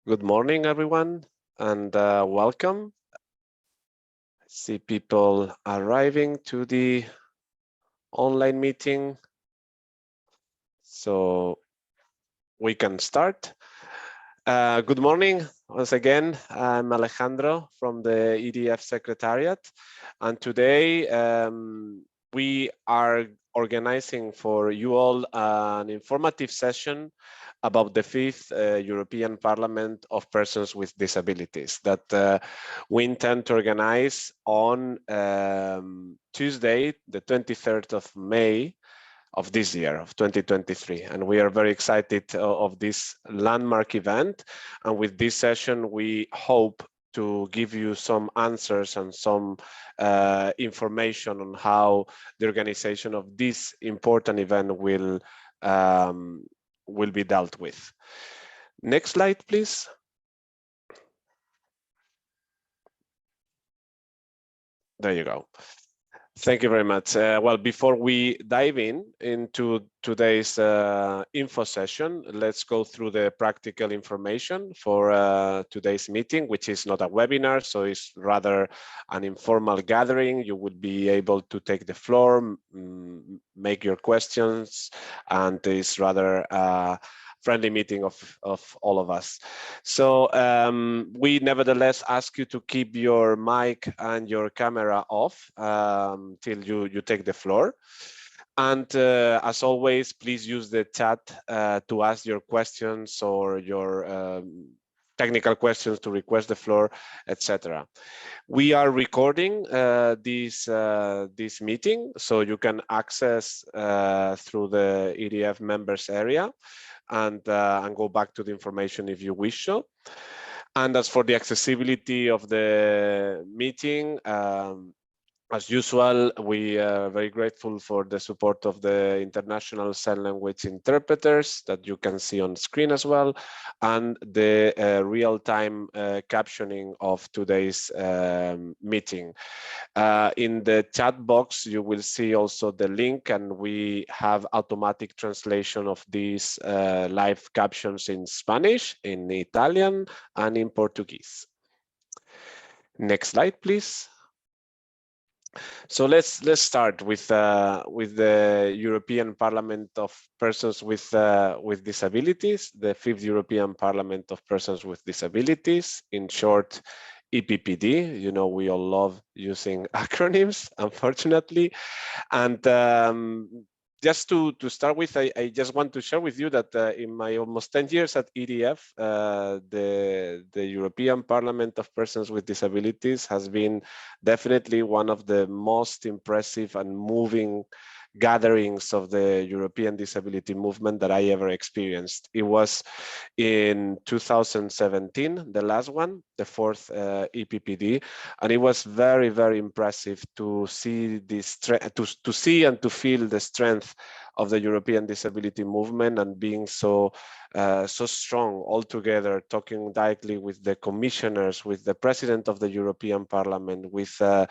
Good morning, everyone, and welcome. I see people arriving to the online meeting, so we can start. Good morning, once again. I'm Alejandro from the EDF Secretariat, and today we are organizing for you all an informative session about the 5th European Parliament of Persons with Disabilities that we intend to organize on Tuesday, the 23rd of May of this year, of 2023. And we are very excited of this landmark event. And with this session, we hope to give you some answers and some information on how the organization of this important event will be dealt with. Next slide, please. There you go. Thank you very much. Well, before we dive into today's info session, let's go through the practical information for today's meeting, which is not a webinar, so it's rather an informal gathering. You will be able to take the floor, make your questions, and it's rather friendly meeting of all of us. So we nevertheless ask you to keep your mic and your camera off till you take the floor. And as always, please use the chat to ask your questions or your technical questions, to request the floor, etc. We are recording this meeting, so you can access through the EDF members area and go back to the information if you wish so. And as for the accessibility of the meeting, as usual, we are very grateful for the support of the international sign language interpreters that you can see on screen as well, and the real-time captioning of today's meeting. In the chat box, you will see also the link, and we have automatic translation of these live captions in Spanish, in Italian, and in Portuguese. Next slide, please. So let's start with the European Parliament of Persons with Disabilities, the 5th European Parliament of Persons with Disabilities, in short, EPPD. You know, we all love using acronyms, unfortunately. And just to start with, I just want to share with you that in my almost 10 years at EDF, the European Parliament of Persons with Disabilities has been definitely one of the most impressive and moving gatherings of the European disability movement that I ever experienced. It was in 2017, the last one, the 4th EPPD, and it was very, very impressive to see this, to see and to feel the strength of the European disability movement, and being so strong all together, talking directly with the commissioners, with the president of the European Parliament, with so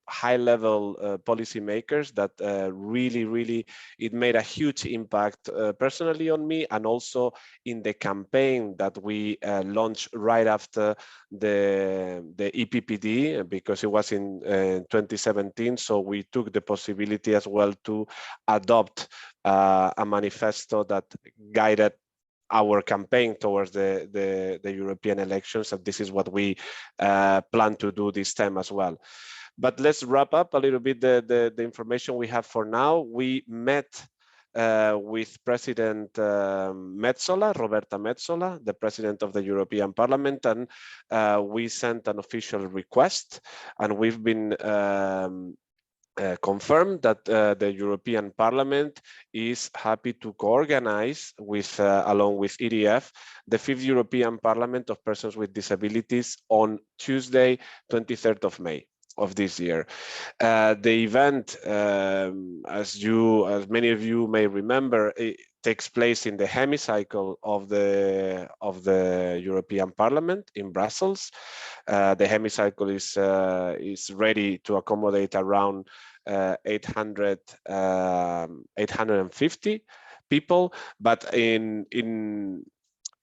high-level policymakers that really it made a huge impact personally on me, and also in the campaign that we launched right after the EPPD, because it was in 2017. So we took the possibility as well to adopt a manifesto that guided our campaign towards the European elections, and this is what we plan to do this time as well. But let's wrap up a little bit the information we have for now. We met with President Metsola, Roberta Metsola, the President of the European Parliament, and we sent an official request, and we've been confirmed that the European Parliament is happy to co-organize with, along with EDF, the 5th European Parliament of Persons with Disabilities on Tuesday, 23rd of May of this year. The event, as many of you may remember, it takes place in the hemicycle of the European Parliament in Brussels. The hemicycle is ready to accommodate around 850 people, but in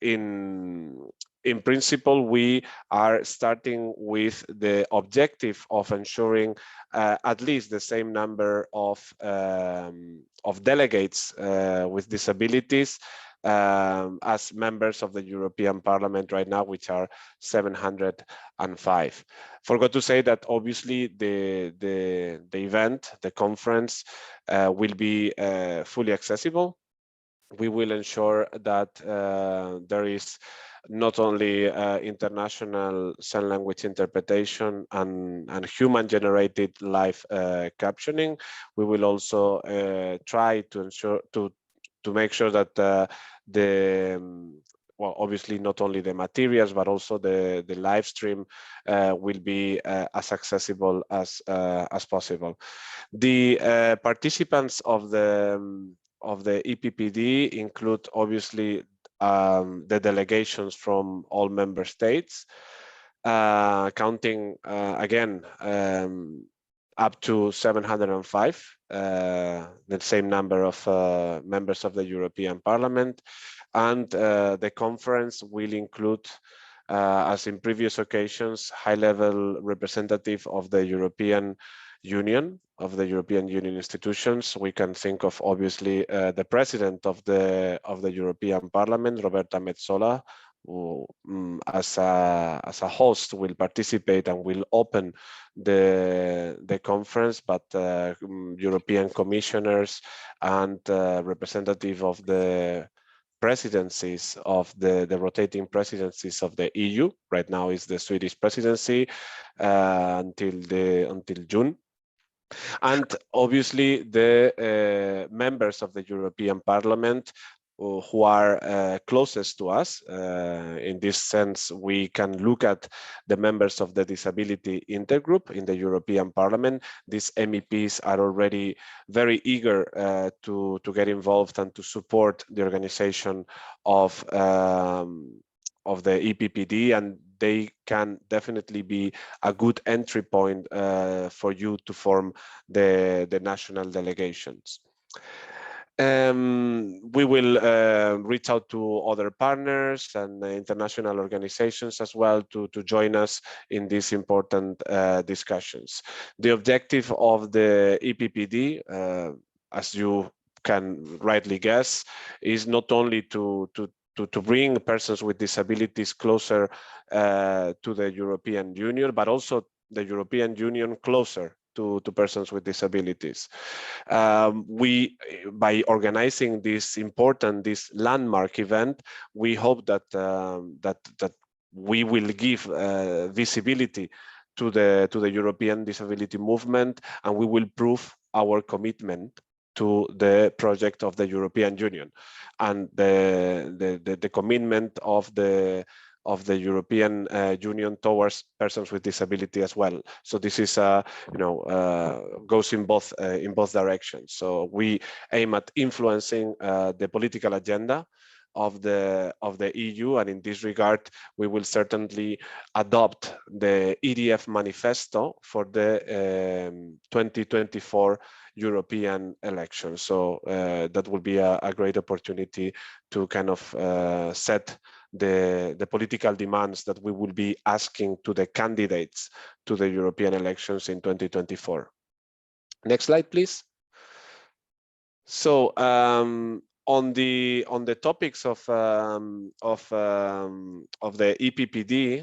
in principle, we are starting with the objective of ensuring at least the same number of delegates with disabilities as members of the European Parliament right now, which are 705. Forgot to say that obviously the event, the conference, will be fully accessible. We will ensure that there is not only international sign language interpretation and human-generated live captioning. We will also try to ensure to make sure that well, obviously not only the materials but also the live stream will be as accessible as possible. The participants of the EPPD include obviously the delegations from all member states, counting again up to 705, the same number of members of the European Parliament, and the conference will include, as in previous occasions, high-level representative of the European Union, of the European Union institutions. We can think of obviously the president of the European Parliament, Roberta Metsola, who as a host will participate and will open the conference, but European commissioners and representative of the presidencies of the rotating presidencies of the EU. Right now is the Swedish presidency until June. And obviously the members of the European Parliament who are closest to us. In this sense, we can look at the members of the disability intergroup in the European Parliament. These MEPs are already very eager to get involved and to support the organization of the EPPD, and they can definitely be a good entry point for you to form the national delegations. We will reach out to other partners and international organizations as well to join us in these important discussions. The objective of the EPPD, as you can rightly guess, is not only to bring persons with disabilities closer to the European Union, but also the European Union closer to persons with disabilities. By organizing this landmark event, we hope that that we will give visibility to the European disability movement, and we will prove our commitment to the project of the European Union and the commitment of the European Union towards persons with disability as well. So this is, goes in both directions. So we aim at influencing the political agenda of the EU, and in this regard, we will certainly adopt the EDF manifesto for the 2024 European elections. So that will be a great opportunity to kind of set the political demands that we will be asking to the candidates to the European elections in 2024. Next slide, please. So on the topics of the EPPD,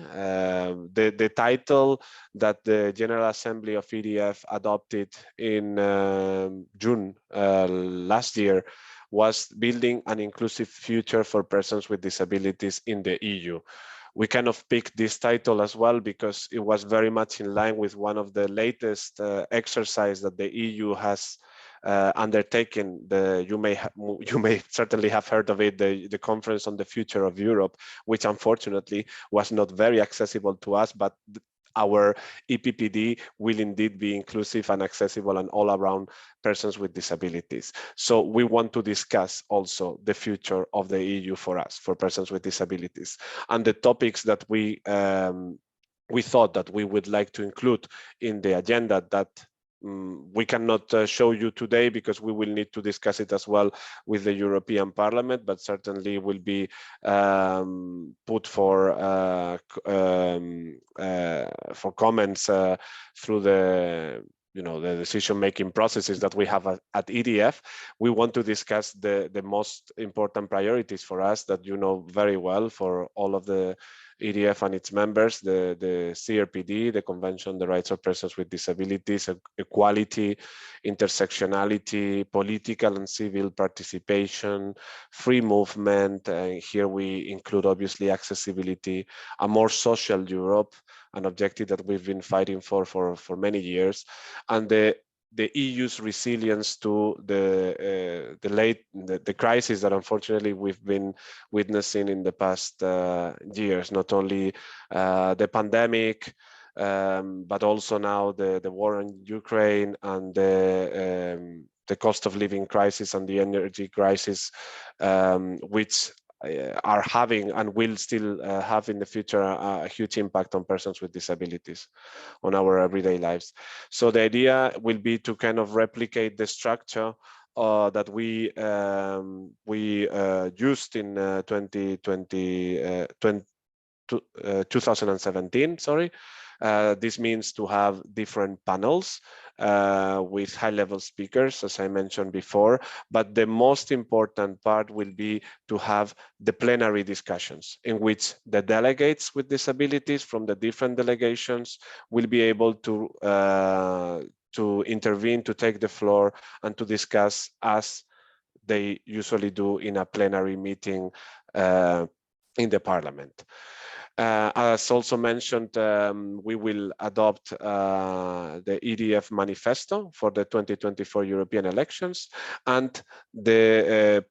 the title that the General Assembly of EDF adopted in June last year was Building an Inclusive Future for Persons with Disabilities in the EU. We kind of picked this title as well because it was very much in line with one of the latest exercise that the EU has undertaken. You may certainly have heard of it, the Conference on the Future of Europe, which unfortunately was not very accessible to us, but our EPPD will indeed be inclusive and accessible and all around persons with disabilities. So we want to discuss also the future of the EU for us, for persons with disabilities. And the topics that we thought that we would like to include in the agenda that we cannot show you today because we will need to discuss it as well with the European Parliament, but certainly will be put for comments through the the decision-making processes that we have at EDF. We want to discuss the most important priorities for us that you know very well for all of the EDF and its members, the CRPD, the Convention on the Rights of Persons with Disabilities, equality, intersectionality, political and civil participation, free movement. Here we include obviously accessibility, a more social Europe, an objective that we've been fighting for many years, and the EU's resilience to the crisis that unfortunately we've been witnessing in the past years, not only the pandemic, but also now the war in Ukraine and the cost of living crisis and the energy crisis, which are having and will still have in the future a huge impact on persons with disabilities on our everyday lives. So the idea will be to kind of replicate the structure that we used in 2017, sorry. This means to have different panels with high-level speakers, as I mentioned before, but the most important part will be to have the plenary discussions in which the delegates with disabilities from the different delegations will be able to intervene, to take the floor, and to discuss as they usually do in a plenary meeting in the Parliament. As also mentioned, we will adopt the EDF manifesto for the 2024 European elections, and the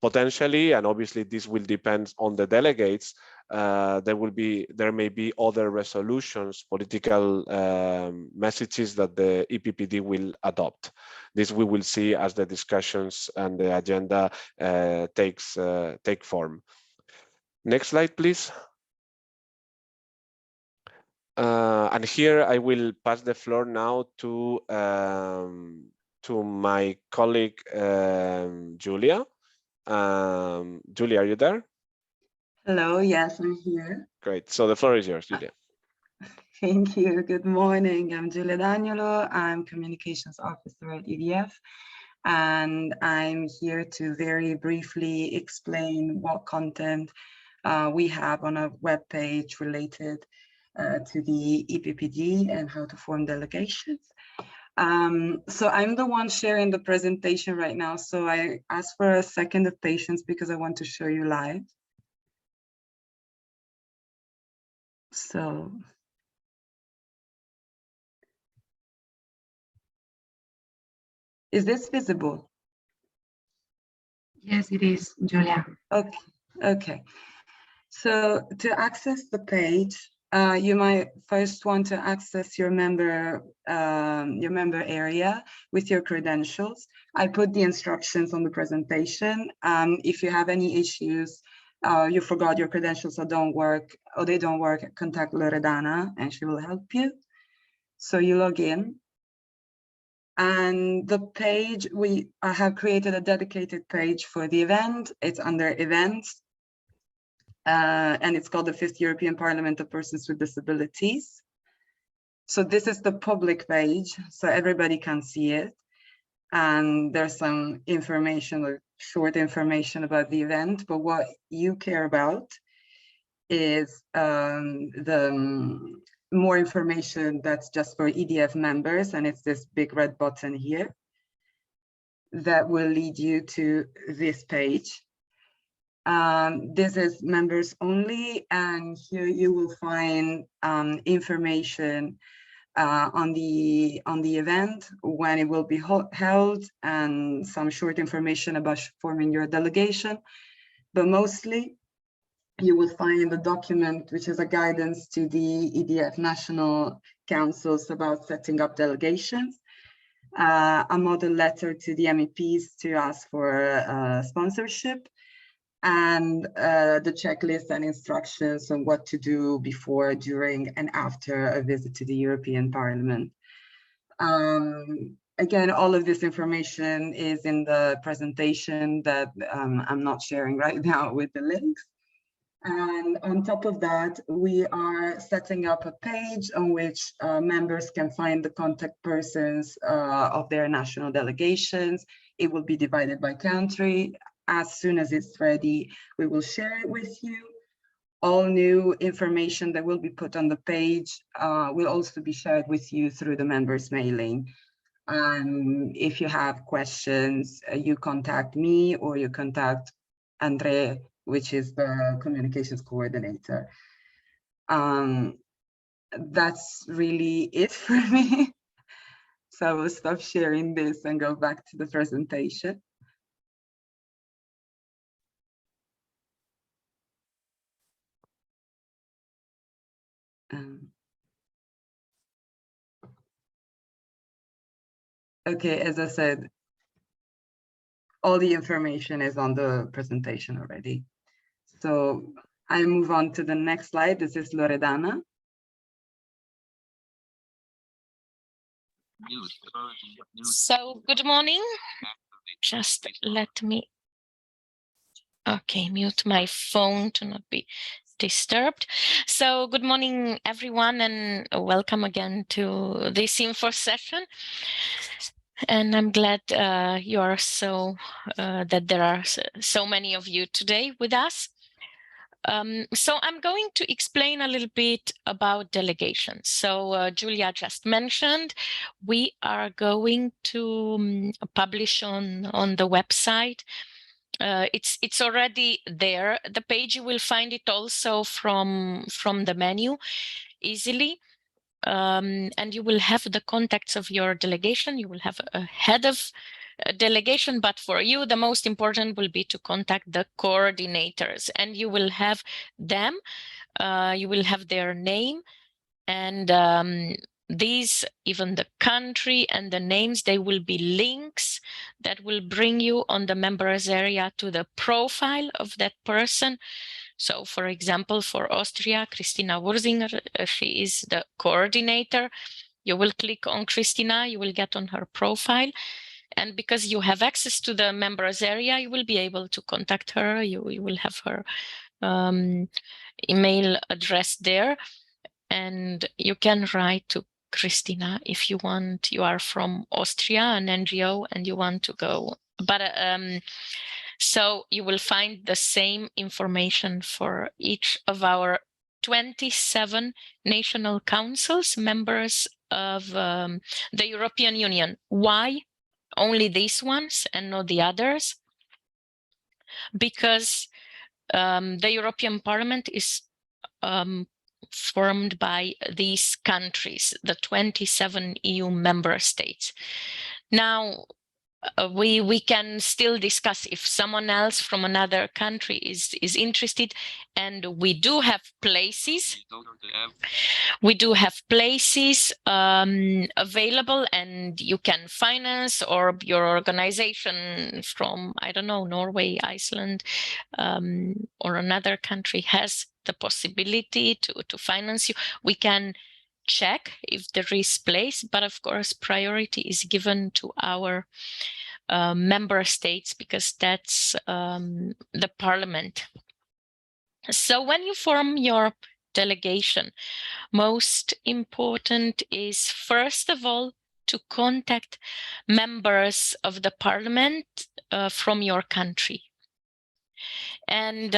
potentially, and obviously this will depend on the delegates, there may be other resolutions, political messages that the EPPD will adopt. This we will see as the discussions and the agenda take form. Next slide, please. And here I will pass the floor now to my colleague Julia. Julia, are you there? Hello, yes, I'm here. Great. So the floor is yours, Julia. Thank you. Good morning. I'm Julia Daniolo. I'm Communications Officer at EDF, and I'm here to very briefly explain what content we have on a webpage related to the EPPD and how to form delegations. So I'm the one sharing the presentation right now, so I ask for a second of patience because I want to show you live. So is this visible? Yes, it is, Julia. Okay. So to access the page, you might first want to access your member area with your credentials. I put the instructions on the presentation. If you have any issues, you forgot your credentials or they don't work, contact Loredana and she will help you. So you log in. And the page, I have created a dedicated page for the event. It's under events. And it's called the 5th European Parliament of Persons with Disabilities. So this is the public page, so everybody can see it. And there's some information, or short information about the event, but what you care about is the more information that's just for EDF members, and it's this big red button here that will lead you to this page. This is members only, and here you will find information on the event, when it will be held, and some short information about forming your delegation. But mostly you will find a document which is a guidance to the EDF national councils about setting up delegations, a model letter to the MEPs to ask for sponsorship, and the checklist and instructions on what to do before, during, and after a visit to the European Parliament. Again, all of this information is in the presentation that I'm not sharing right now with the links. And on top of that, we are setting up a page on which members can find the contact persons of their national delegations. It will be divided by country. As soon as it's ready, we will share it with you. All new information that will be put on the page will also be shared with you through the members mailing. If you have questions, you contact me or you contact Andre, which is the communications coordinator. That's really it for me. So I will stop sharing this and go back to the presentation. Okay, as I said, all the information is on the presentation already. So I move on to the next slide. This is Loredana. So good morning. Just let me, okay, mute my phone to not be disturbed. So good morning, everyone, and welcome again to this info session. And I'm glad you are that there are so many of you today with us. So I'm going to explain a little bit about delegations. So Julia just mentioned, we are going to publish on the website. It's already there. The page, you will find it also from the menu easily. And you will have the contacts of your delegation. You will have a head of delegation, but for you, the most important will be to contact the coordinators, and you will have them, you will have their name, and these, even the country and the names, they will be links that will bring you on the members area to the profile of that person. So for example, for Austria, Christina Wurzinger, she is the coordinator. You will click on Christina, you will get on her profile. And because you have access to the members area, you will be able to contact her. You will have her email address there. And you can write to Christina if you want. You are from Austria, an NGO, and you want to go. But so you will find the same information for each of our 27 national councils, members of the European Union. Why only these ones and not the others? Because the European Parliament is formed by these countries, the 27 EU member states. Now, we can still discuss if someone else from another country is interested, and we do have places. We do have places available, and you can finance, or your organization from, I don't know, Norway, Iceland, or another country has the possibility to finance you. We can check if there is place, but of course priority is given to our member states, because that's the parliament. So when you form your delegation, most important is, first of all, to contact members of the parliament from your country. And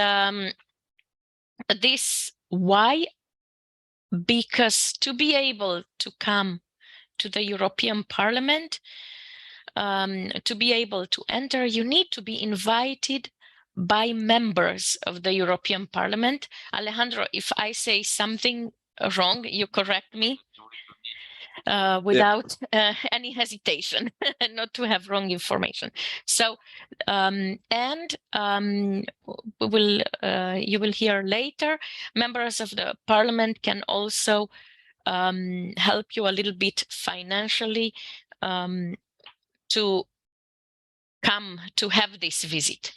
this, why? Because to be able to come to the European Parliament, to be able to enter, you need to be invited by members of the European Parliament. Alejandro, if I say something wrong, you correct me without any hesitation, not to have wrong information. So, we will, you will hear later, members of the Parliament can also help you a little bit financially to come to have this visit.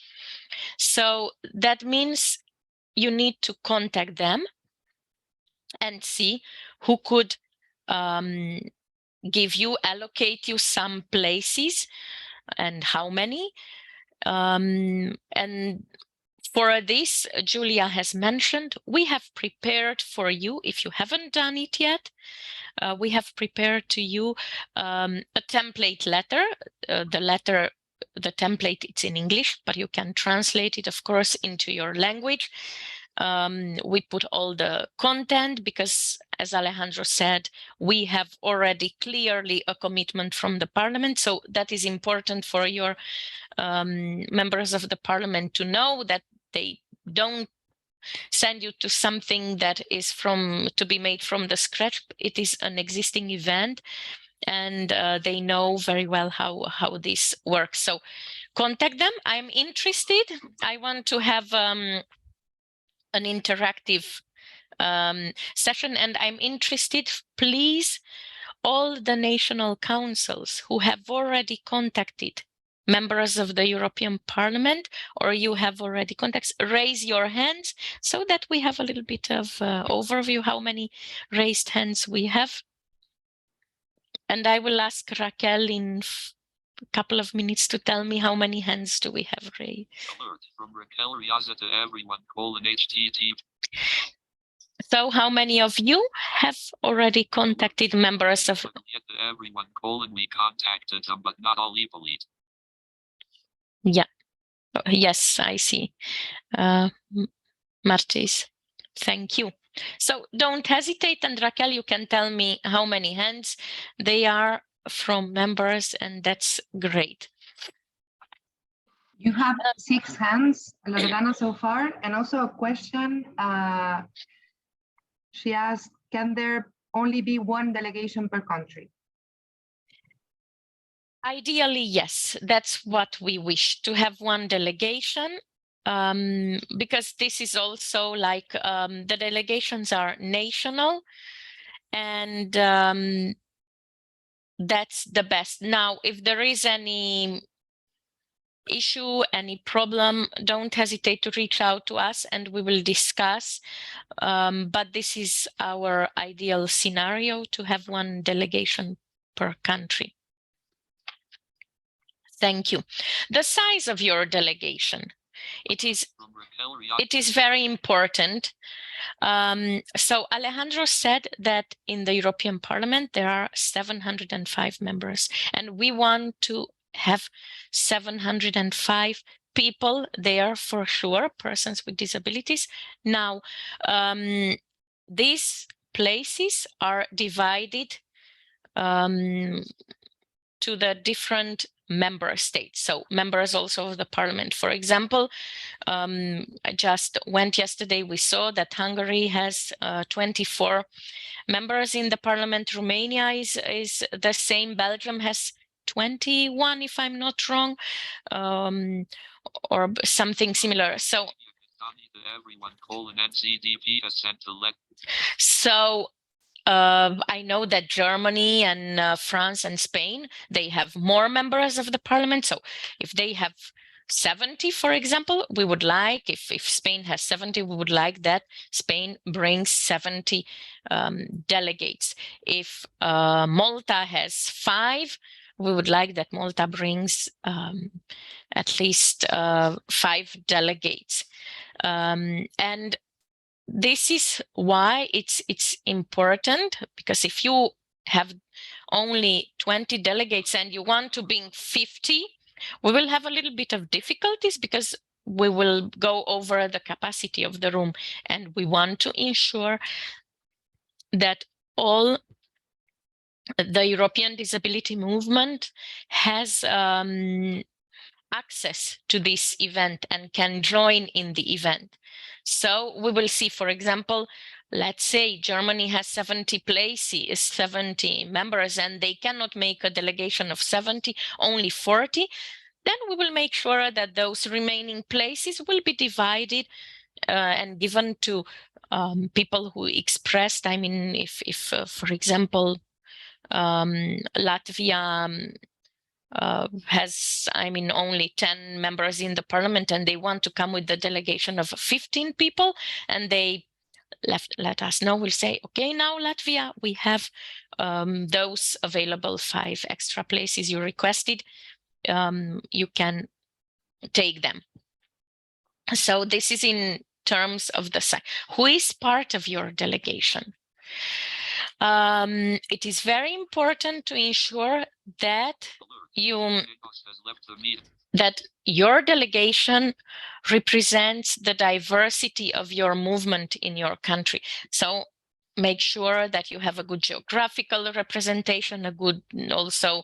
So that means you need to contact them and see who could allocate you some places and how many. And for this, Julia has mentioned, we have prepared for you, if you haven't done it yet, we have prepared to you a template letter. The template, it's in English, but you can translate it, of course, into your language. We put all the content because, as Alejandro said, we have already clearly a commitment from the parliament. So that is important for your members of the parliament to know, that they don't send you to something that is to be made from the scratch. It is an existing event, and they know very well how this works. So contact them. I'm interested. I want to have an interactive session, and I'm interested, please, all the national councils who have already contacted members of the European Parliament, or you have already contacts, raise your hands so that we have a little bit of overview how many raised hands we have. And I will ask Raquel in a couple of minutes to tell me how many hands do we have raised. Alert from Raquel Riaza to everyone, HTT. So how many of you have already contacted members of... Everyone, we contacted them, but not all equally. Yeah. Yes, I see. Martis, thank you. So don't hesitate, and Raquel, you can tell me how many hands they are from members, and that's great. You have 6 hands, Loredana, so far, and also a question. She asked, can there only be one delegation per country? Ideally, yes, that's what we wish, to have one delegation, because this is also like the delegations are national, and that's the best. Now, if there is any issue, any problem, don't hesitate to reach out to us and we will discuss. But this is our ideal scenario, to have one delegation per country. Thank you. The size of your delegation, it is very important. So Alejandro said that in the European Parliament there are 705 members, and we want to have 705 people there for sure, persons with disabilities. Now, these places are divided to the different member states. So members also of the parliament. For example, I just went yesterday, we saw that Hungary has 24 members in the parliament. Romania is the same. Belgium has 21, if I'm not wrong, or something similar. So I know that Germany and France and Spain, they have more members of the parliament. So if they have 70, for example, we would like, if Spain has 70, we would like that Spain brings 70 delegates. If Malta has 5, we would like that Malta brings at least 5 delegates. And this is why it's important, because if you have only 20 delegates and you want to bring 50, we will have a little bit of difficulties because we will go over the capacity of the room, and we want to ensure that all the European disability movement has access to this event and can join in the event. So we will see, for example, let's say Germany has 70 places, 70 members, and they cannot make a delegation of 70, only 40. Then we will make sure that those remaining places will be divided and given to people who expressed. I mean, if for example, Latvia has, I mean, only 10 members in the parliament, and they want to come with the delegation of 15 people, and they let us know. We'll say, okay, now Latvia, we have those available 5 extra places you requested. You can take them. So this is in terms of the size. Who is part of your delegation? It is very important to ensure that that your delegation represents the diversity of your movement in your country. So make sure that you have a good geographical representation, a good also,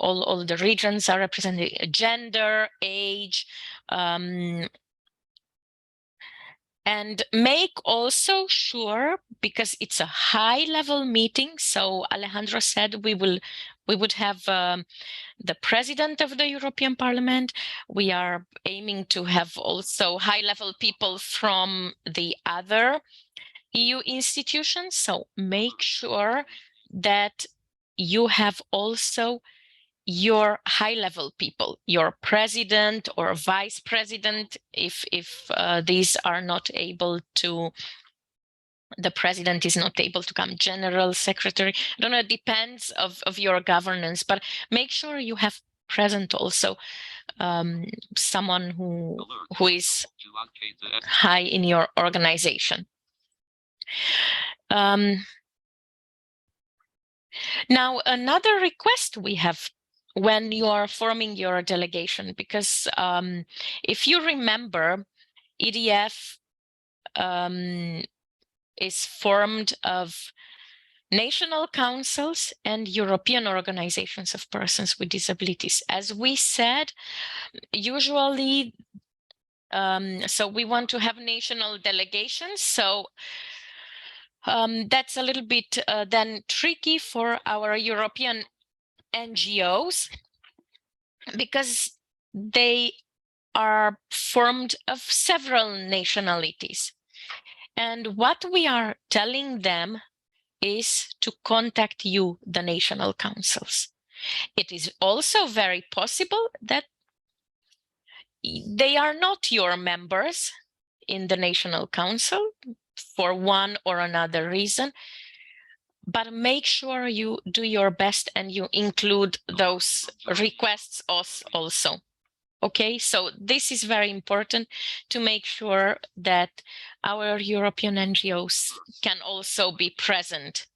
all the regions are represented, gender, age, and make also sure, because it's a high level meeting. So Alejandro said we would have the president of the European Parliament. We are aiming to have also high level people from the other EU institutions. So make sure that you have also your high level people, your president or vice president, if these are not able to, the president is not able to come, general secretary, I don't know, it depends of your governance, but make sure you have present also someone who is high in your organization. Now, another request we have when you are forming your delegation, because if you remember, EDF is formed of national councils and European organizations of persons with disabilities. As we said, usually, so we want to have national delegations. So that's a little bit then tricky for our European NGOs, because they are formed of several nationalities. And what we are telling them is to contact you, the national councils. It is also very possible that they are not your members in the national council for one or another reason, but make sure you do your best and you include those requests also. Okay, so this is very important to make sure that our European NGOs can also be present.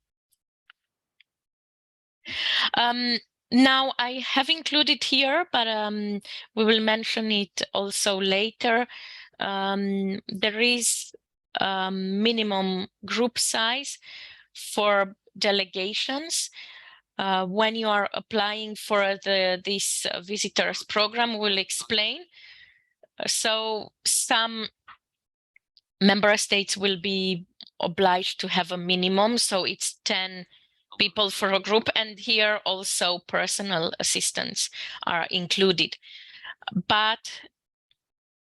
Now, I have included here, but we will mention it also later. There is minimum group size for delegations. When you are applying for this visitors program, we'll explain. So some member states will be obliged to have a minimum, so it's 10 people for a group, and here also personal assistants are included. But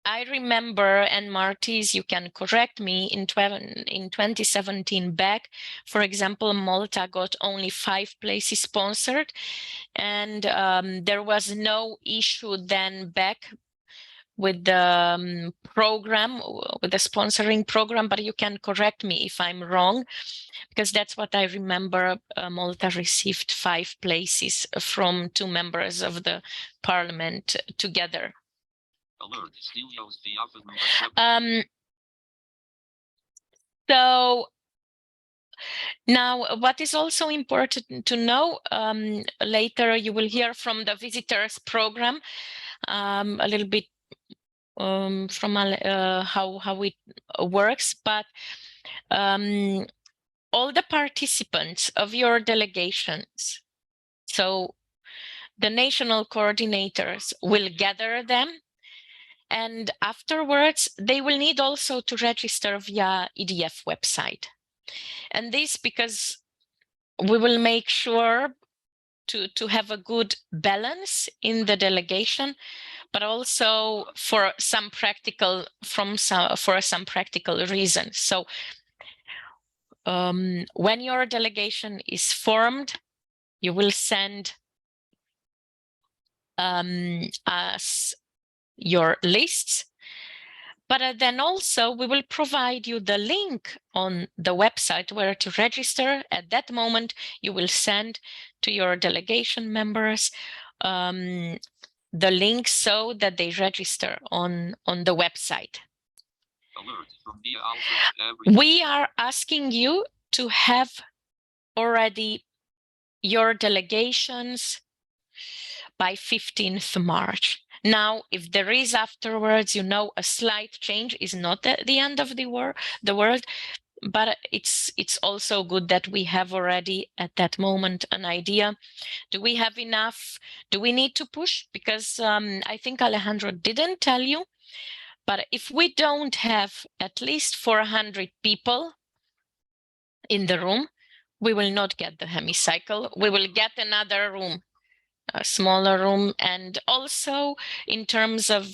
I remember, and Martis, you can correct me, in 2017 back, for example, Malta got only 5 places sponsored, and there was no issue then back with the program, with the sponsoring program, but you can correct me if I'm wrong, because that's what I remember. Malta received 5 places from 2 members of the parliament together. So now, what is also important to know, later you will hear from the visitors program a little bit from how it works, but all the participants of your delegations, so the national coordinators will gather them, and afterwards they will need also to register via EDF website. And this because we will make sure to have a good balance in the delegation, but also for some practical reasons. So when your delegation is formed, you will send us your lists, But then also we will provide you the link on the website where to register. At that moment, you will send to your delegation members the link so that they register on the website. Alert from the Alpha to every. We are asking you to have already your delegations by 15th March. Now, if there is afterwards, you know, a slight change is not the end of the world, but it's also good that we have already at that moment an idea. Do we have enough? Do we need to push? Because I think Alejandro didn't tell you, but if we don't have at least 400 people in the room, we will not get the hemicycle. We will get another room, a smaller room. And also in terms of,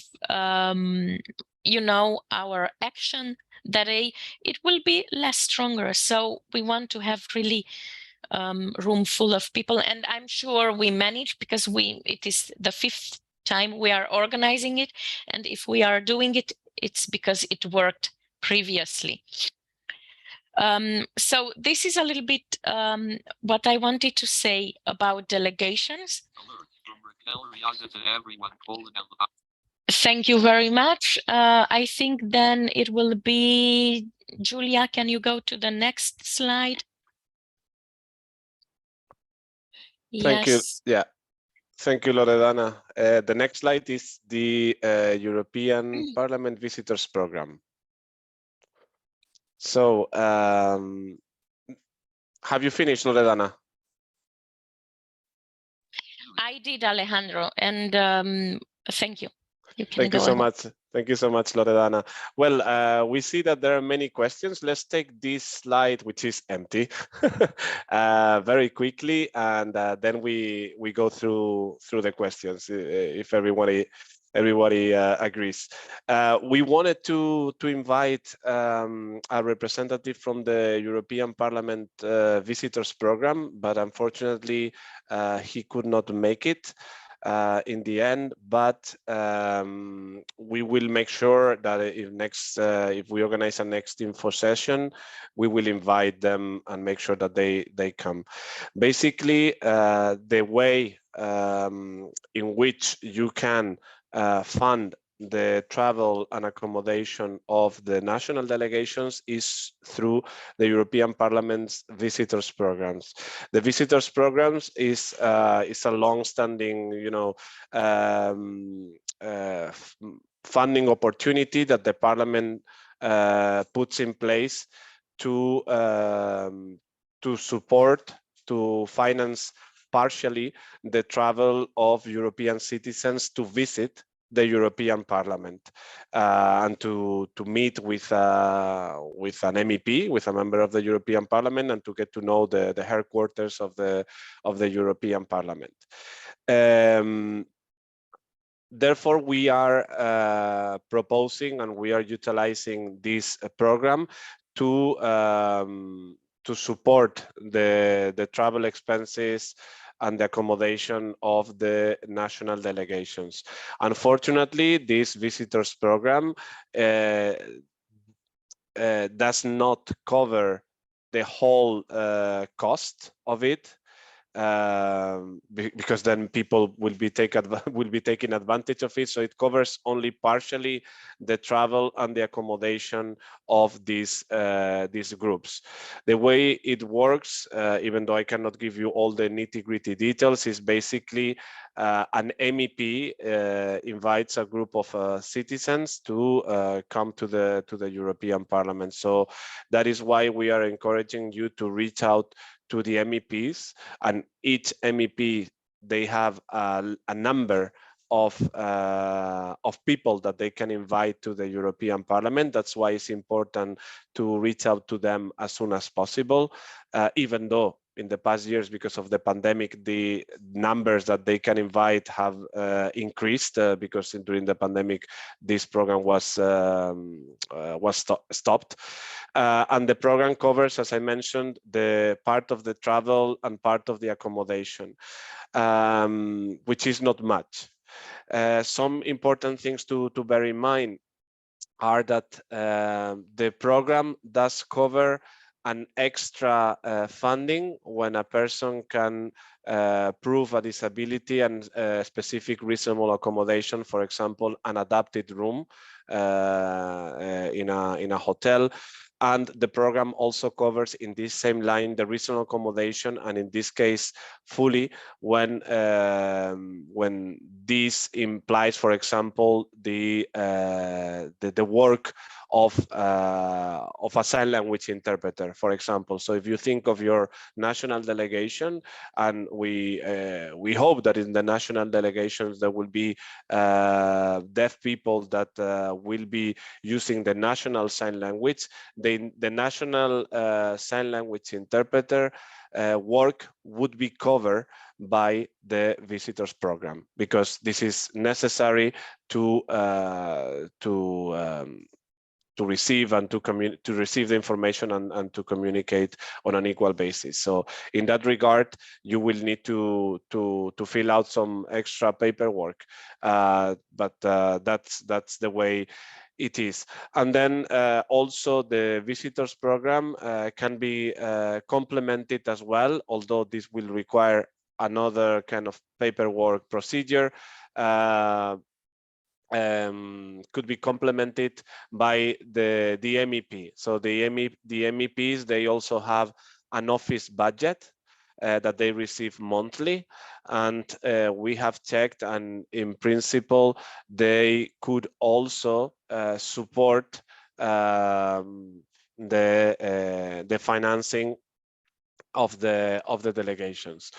you know, our action that day, it will be less stronger. So we want to have really room full of people. And I'm sure we manage, because it is the 5th time we are organizing it. And if we are doing it, it's because it worked previously. So this is a little bit what I wanted to say about delegations. Alert from Raquel Riaza to everyone. Thank you very much. I think then it will be Julia. Can you go to the next slide? Thank you. Yes. Yeah. Thank you, Loredana. The next slide is the European Parliament Visitors Program. So, have you finished, Loredana? I did, Alejandro, and thank you. You can Thank you go so ahead. much. Thank you so much, Loredana. Well, we see that there are many questions. Let's take this slide, which is empty, very quickly, and then we go through the questions if everybody agrees. We wanted to invite a representative from the European Parliament Visitors Program, but unfortunately he could not make it in the end, but we will make sure that if we organize a next info session, we will invite them and make sure that they come. Basically, the way in which you can fund the travel and accommodation of the national delegations is through the European Parliament's visitors programs. The visitors programs is a long-standing, you know, funding opportunity that the Parliament puts in place to support, to finance partially the travel of European citizens to visit the European Parliament and to meet with an MEP, with a member of the European Parliament, and to get to know the headquarters of the European Parliament. Therefore, we are proposing and we are utilizing this program to support the travel expenses and the accommodation of the national delegations. Unfortunately, this visitors program does not cover the whole cost of it, because then people will be taking advantage of it. So it covers only partially the travel and the accommodation of these groups. The way it works, even though I cannot give you all the nitty-gritty details, is basically an MEP invites a group of citizens to come to the European Parliament. So that is why we are encouraging you to reach out to the MEPs, and each MEP, they have a number of people that they can invite to the European Parliament. That's why it's important to reach out to them as soon as possible, even though in the past years, because of the pandemic, the numbers that they can invite have increased because during the pandemic, this program was stopped. And the program covers, as I mentioned, the part of the travel and part of the accommodation, which is not much. Some important things to bear in mind. are that the program does cover an extra funding when a person can prove a disability and specific reasonable accommodation, for example, an adapted room in a hotel. And the program also covers in this same line the reasonable accommodation, and in this case fully when this implies, for example, the work of a sign language interpreter, for example. So if you think of your national delegation, and we hope that in the national delegations there will be deaf people that will be using the national sign language, the national sign language interpreter work would be covered by the visitors program, because this is necessary to receive and to receive the information and to communicate on an equal basis. So in that regard, you will need to fill out some extra paperwork, but that's the way it is. And then also the visitors program can be complemented as well, although this will require another kind of paperwork procedure. Could be complemented by the MEP. So the MEPs, they also have an office budget that they receive monthly, and we have checked, and in principle they could also support the financing of the delegations.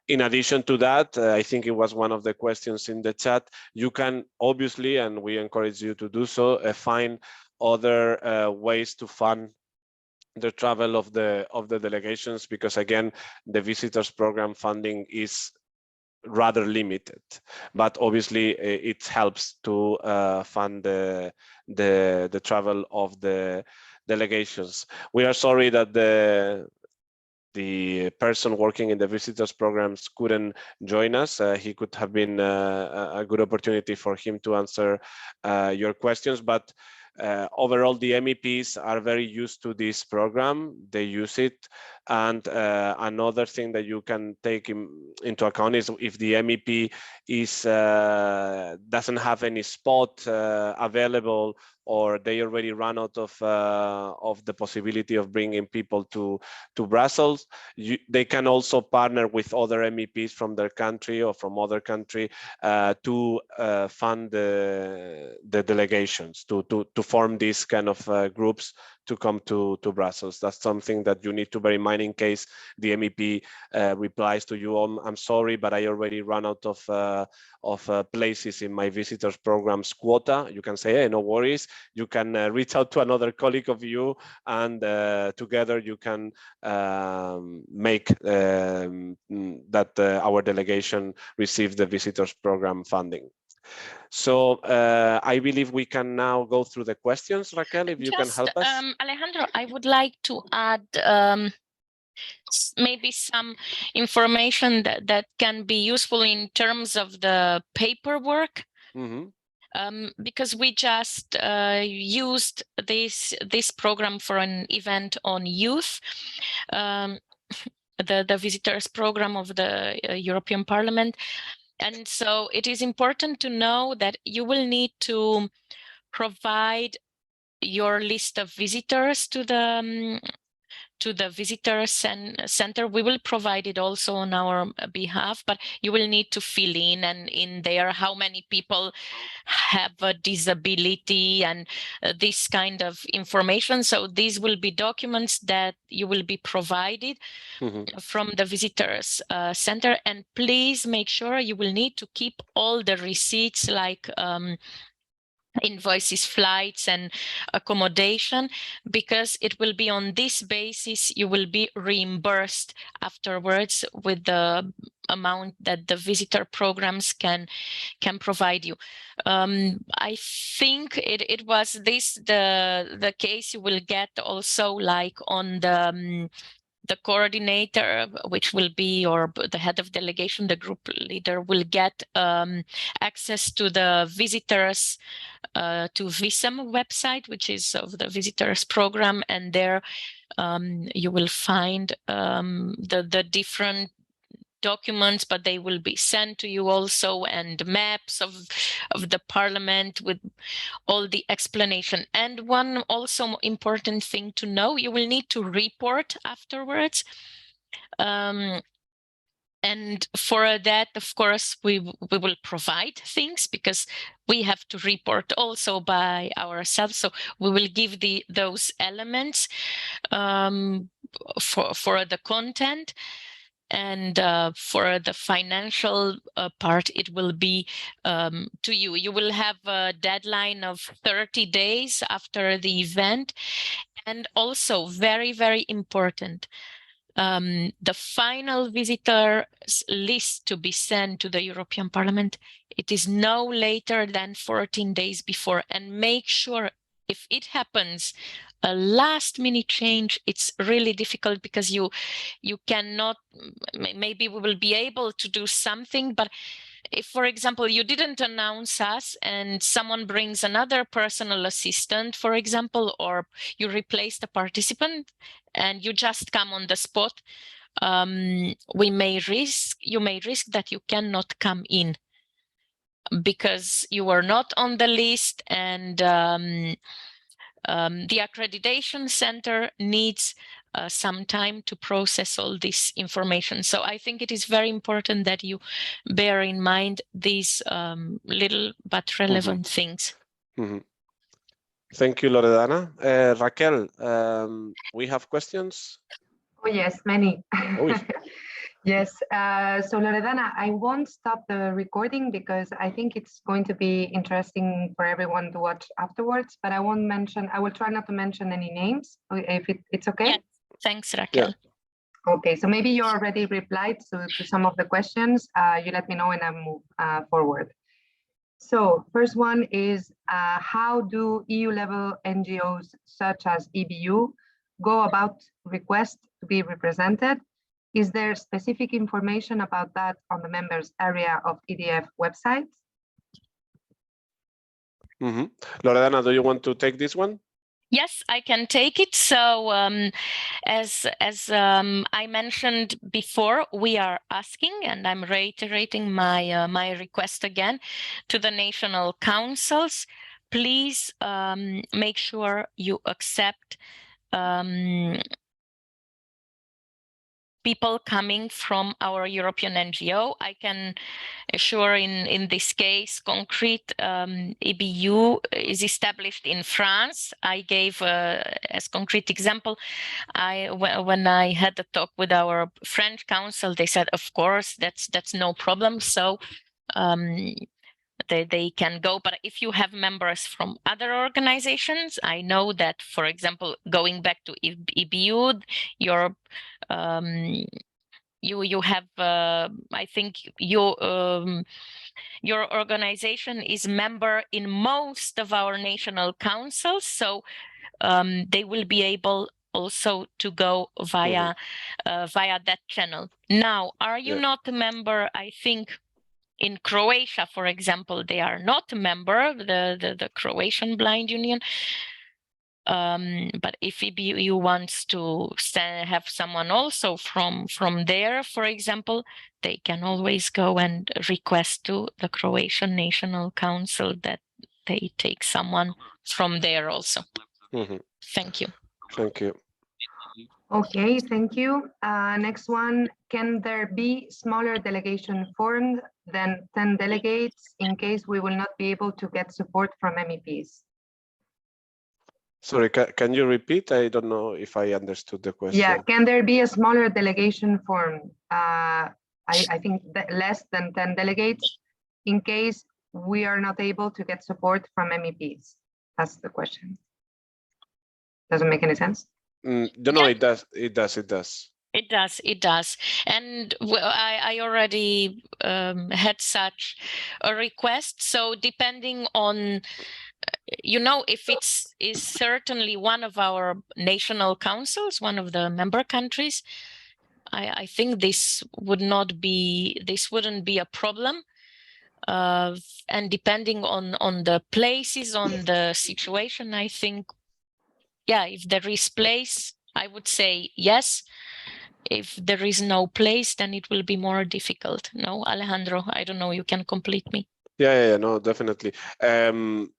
In addition to that, I think it was one of the questions in the chat, you can obviously, and we encourage you to do so, find other ways to fund the travel of the delegations, because again, the visitors program funding is rather limited, but obviously it helps to fund the travel of the delegations. We are sorry that the person working in the visitors programs couldn't join us. He could have been a good opportunity for him to answer your questions, but overall, the MEPs are very used to this program. They use it. And another thing that you can take into account is if the MEP doesn't have any spot available, or they already run out of the possibility of bringing people to Brussels, they can also partner with other MEPs from their country or from other country to fund the delegations, to form these kind of groups to come to Brussels. That's something that you need to bear in mind in case the MEP replies to you, I'm sorry, but I already run out of places in my visitors programs quota. You can say, hey, no worries. You can reach out to another colleague of you, and together you can make that our delegation receive the visitors program funding. So I believe we can now go through the questions. Raquel, if you can help us. Alejandro, I would like to add maybe some information that can be useful in terms of the paperwork. Mm-hmm. Because we just used this program for an event on youth, the visitors program of the European Parliament. And so it is important to know that you will need to provide your list of visitors to the visitors center. We will provide it also on our behalf, but you will need to fill in there how many people have a disability and this kind of information. So these will be documents that you will be provided from the visitors center. And please make sure you will need to keep all the receipts, like invoices, flights, and accommodation, because it will be on this basis you will be reimbursed afterwards with the amount that the visitor programs can provide you. I think it was the case you will get also, like on the the coordinator, which will be, or the head of delegation, the group leader, will get access to the visitors to Visum website, which is of the visitors program, and there you will find the different documents, but they will be sent to you also, and maps of the parliament with all the explanation. And one also important thing to know, you will need to report afterwards. And for that, of course, we will provide things, because we have to report also by ourselves. So we will give those elements for the content. And for the financial part, it will be to you. You will have a deadline of 30 days after the event. And also, very, very important, the final visitors list to be sent to the European Parliament, it is no later than 14 days before. And make sure, if it happens a last minute change, it's really difficult, because you cannot, maybe we will be able to do something, but if, for example, you didn't announce us and someone brings another personal assistant, for example, or you replace the participant and you just come on the spot, you may risk that you cannot come in because you were not on the list, and the accreditation center needs some time to process all this information. So I think it is very important that you bear in mind these little but relevant things. Thank you, Loredana. Raquel, we have questions? Oh, yes, many. Oh. Yes, so Loredana, I won't stop the recording because I think it's going to be interesting for everyone to watch afterwards, but I will try not to mention any names, if it's okay? Yeah. Thanks, Raquel. Yeah. Okay, so maybe you already replied to some of the questions. You let me know and I move forward. So first one is, how do EU level NGOs such as EBU go about requests to be represented? Is there specific information about that on the members area of EDF website? Loredana, do you want to take this one? Yes, I can take it. So as I mentioned before, we are asking, and I'm reiterating my my request again to the national councils, please make sure you accept people coming from our European NGO. I can assure in this case, concrete EBU is established in France. I gave as concrete example, when I had the talk with our French council, they said, of course, that's no problem. So they can go. But if you have members from other organizations, I know that, for example, going back to EBU, your you have I think your organization is member in most of our national councils, so they will be able also to go via via that channel. Now, are you not a member? I think in Croatia, for example, they are not a member, the Croatian Blind Union. But if EBU wants to have someone also from there, for example, they can always go and request to the Croatian National Council that they take someone from there also. Thank you. Thank you. Okay, thank you. Next one, can there be smaller delegation formed than 10 delegates in case we will not be able to get support from MEPs? Sorry, can you repeat? I don't know if I understood the question. Yeah, can there be a smaller delegation formed? I think that less than 10 delegates in case we are not able to get support from MEPs? That's the question. Doesn't make any sense? No, it does. It does. It does. It does. It does. And I already had such a request. So depending on you know, if it's is certainly one of our national councils, one of the member countries, I think this wouldn't be a problem. And depending on the places, on the situation, I think, yeah, if there is place, I would say yes. If there is no place, then it will be more difficult. No, Alejandro, I don't know, you can complete me. Yeah, no, definitely. If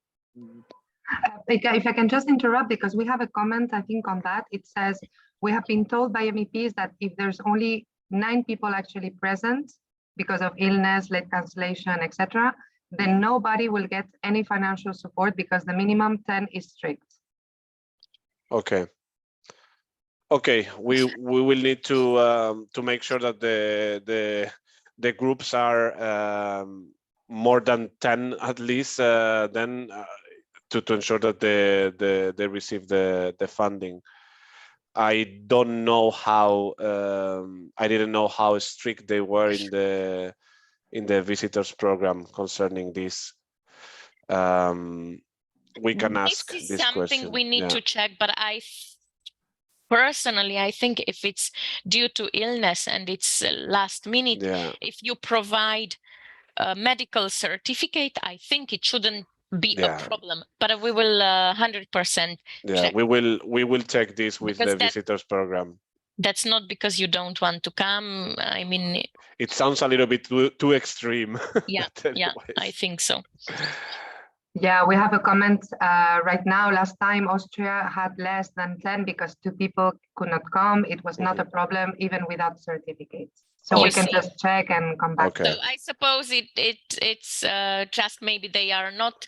I can just interrupt, because we have a comment, I think, on that. It says, we have been told by MEPs that if there's only 9 people actually present because of illness, late cancellation, etc., then nobody will get any financial support because the minimum 10 is strict. Okay. Okay, we will need to make sure that the groups are more than 10 at least, then to ensure that they receive the funding. I don't know how I didn't know how strict they were in the visitors program concerning this. We can ask This is this something question. we need to check, but personally, I think if it's due to illness and it's last minute, if you provide a medical certificate, I think it shouldn't be a problem. But we will 100% check. We will check this with Because the visitors program. That's not because you don't want to come. I mean, it sounds a little bit too extreme. Yeah, I think so. Yeah, we have a comment right now. Last time Austria had less than 10 because 2 people could not come. It was not a problem even without certificates. So we can just check and come back. So I suppose it's just maybe they are not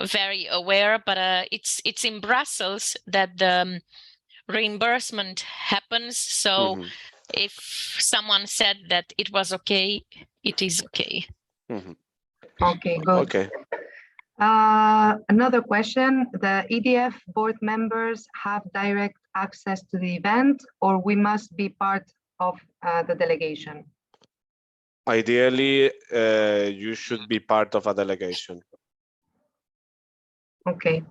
very aware, but it's in Brussels that the reimbursement happens. So if someone said that it was okay, it is okay. Okay, good. Okay. Another question, the EDF board members have direct access to the event, or we must be part of the delegation? Ideally, you should be part of a delegation. Okay.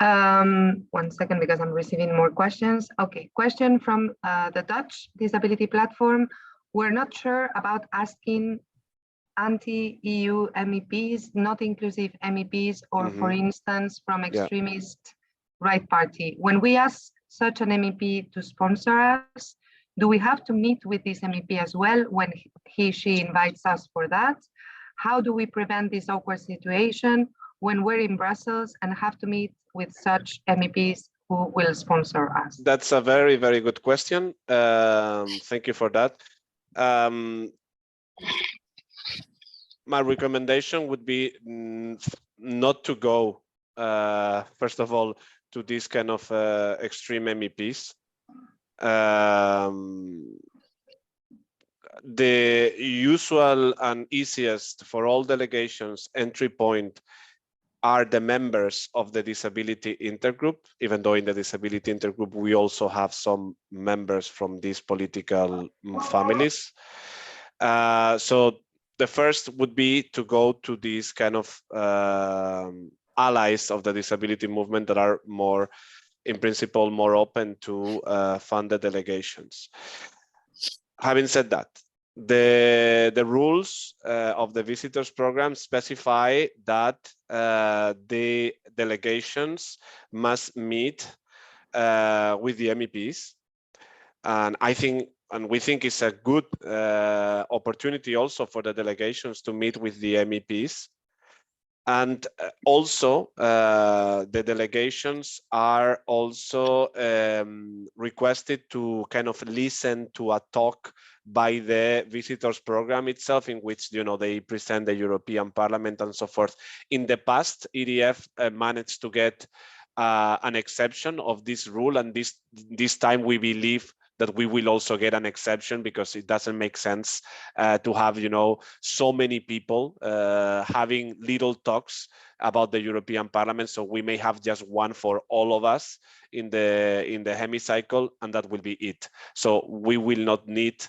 1 second, because I'm receiving more questions. Okay, question from the Dutch disability platform. We're not sure about asking anti-EU MEPs, not inclusive MEPs, or for instance, from extremist right party. When we ask such an MEP to sponsor us, do we have to meet with this MEP as well when she invites us for that? How do we prevent this awkward situation when we're in Brussels and have to meet with such MEPs who will sponsor us? That's a very, very good question. Thank you for that. My recommendation would be not to go, first of all, to these kind of extreme MEPs. The usual and easiest for all delegations entry point are the members of the disability intergroup, even though in the disability intergroup we also have some members from these political families. So the first would be to go to these kind of allies of the disability movement that are more, in principle, more open to fund the delegations. Having said that, the rules of the visitors program specify that the delegations must meet with the MEPs, and we think it's a good opportunity also for the delegations to meet with the MEPs. And also the delegations are also requested to kind of listen to a talk by the visitors program itself, in which they present the European Parliament and so forth. In the past, EDF managed to get an exception of this rule, and this time we believe that we will also get an exception, because it doesn't make sense to have so many people having little talks about the European Parliament. So we may have just one for all of us in the hemicycle, and that will be it. So we will not need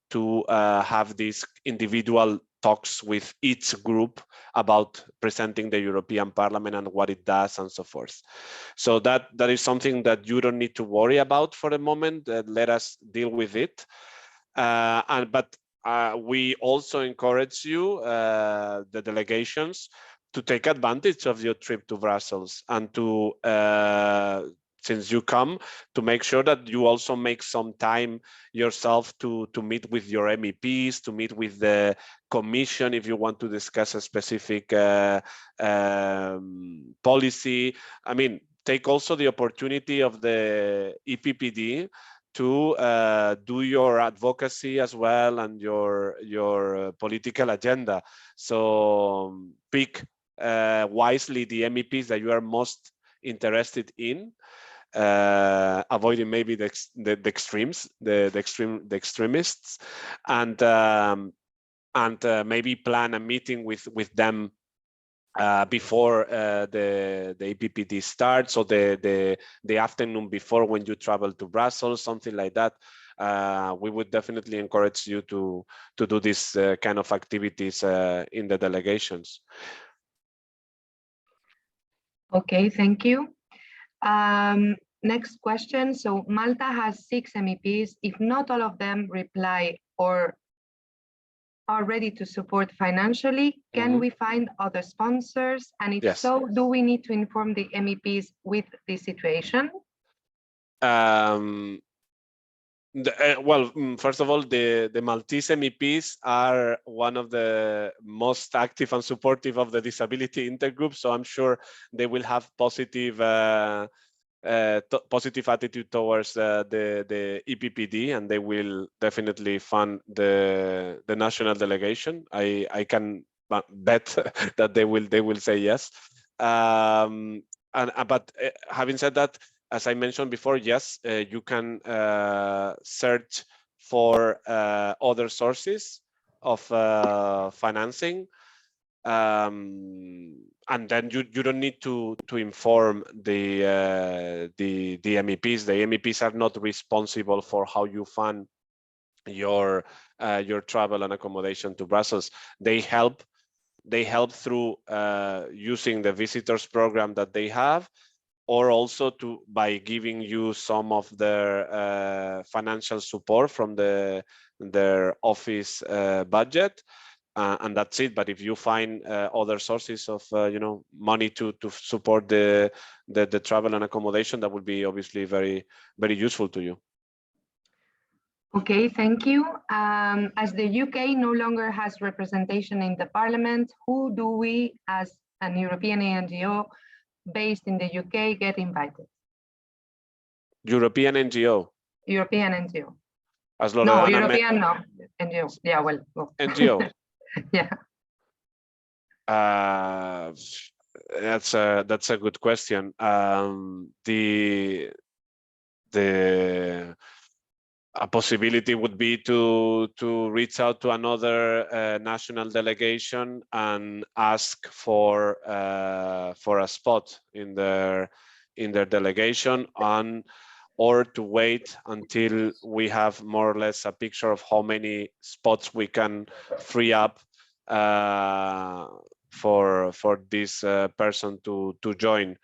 to have these individual talks with each group about presenting the European Parliament and what it does and so forth. So that is something that you don't need to worry about for the moment. Let us deal with it. But we also encourage you, the delegations, to take advantage of your trip to Brussels and to, since you come, to make sure that you also make some time yourself to meet with your MEPs, to meet with the Commission if you want to discuss a specific policy. I mean, take also the opportunity of the EPPD to do your advocacy as well and your political agenda. So pick wisely the MEPs that you are most interested in, avoiding maybe the extremes, the extremists, and maybe plan a meeting with them before the EPPD starts, or the afternoon before when you travel to Brussels, something like that. We would definitely encourage you to do this kind of activities in the delegations. Okay, thank you. Next question. So Malta has 6 MEPs. If not all of them reply or are ready to support financially, can we find other sponsors? And if so, do we need to inform the MEPs with this situation? Well, first of all, the Maltese MEPs are one of the most active and supportive of the disability intergroup, so I'm sure they will have positive positive attitude towards the EPPD, and they will definitely fund the national delegation. I can bet that they will say yes. But having said that, as I mentioned before, yes, you can search for other sources of financing. And then you don't need to inform the MEPs. The MEPs are not responsible for how you fund your travel and accommodation to Brussels. They help through using the visitors program that they have, or also by giving you some of their financial support from their office budget. And that's it. But if you find other sources of money to support the travel and accommodation, that would be obviously very, very useful to you. Okay, thank you. As the UK no longer has representation in the Parliament, who do we, as an European NGO based in the UK, get invited? European NGO. European NGO. As no, European no. NGO. Yeah, well. NGO. Yeah. That's a good question. A possibility would be to reach out to another national delegation and ask for a spot in their delegation, or to wait until we have more or less a picture of how many spots we can free up for this person to join.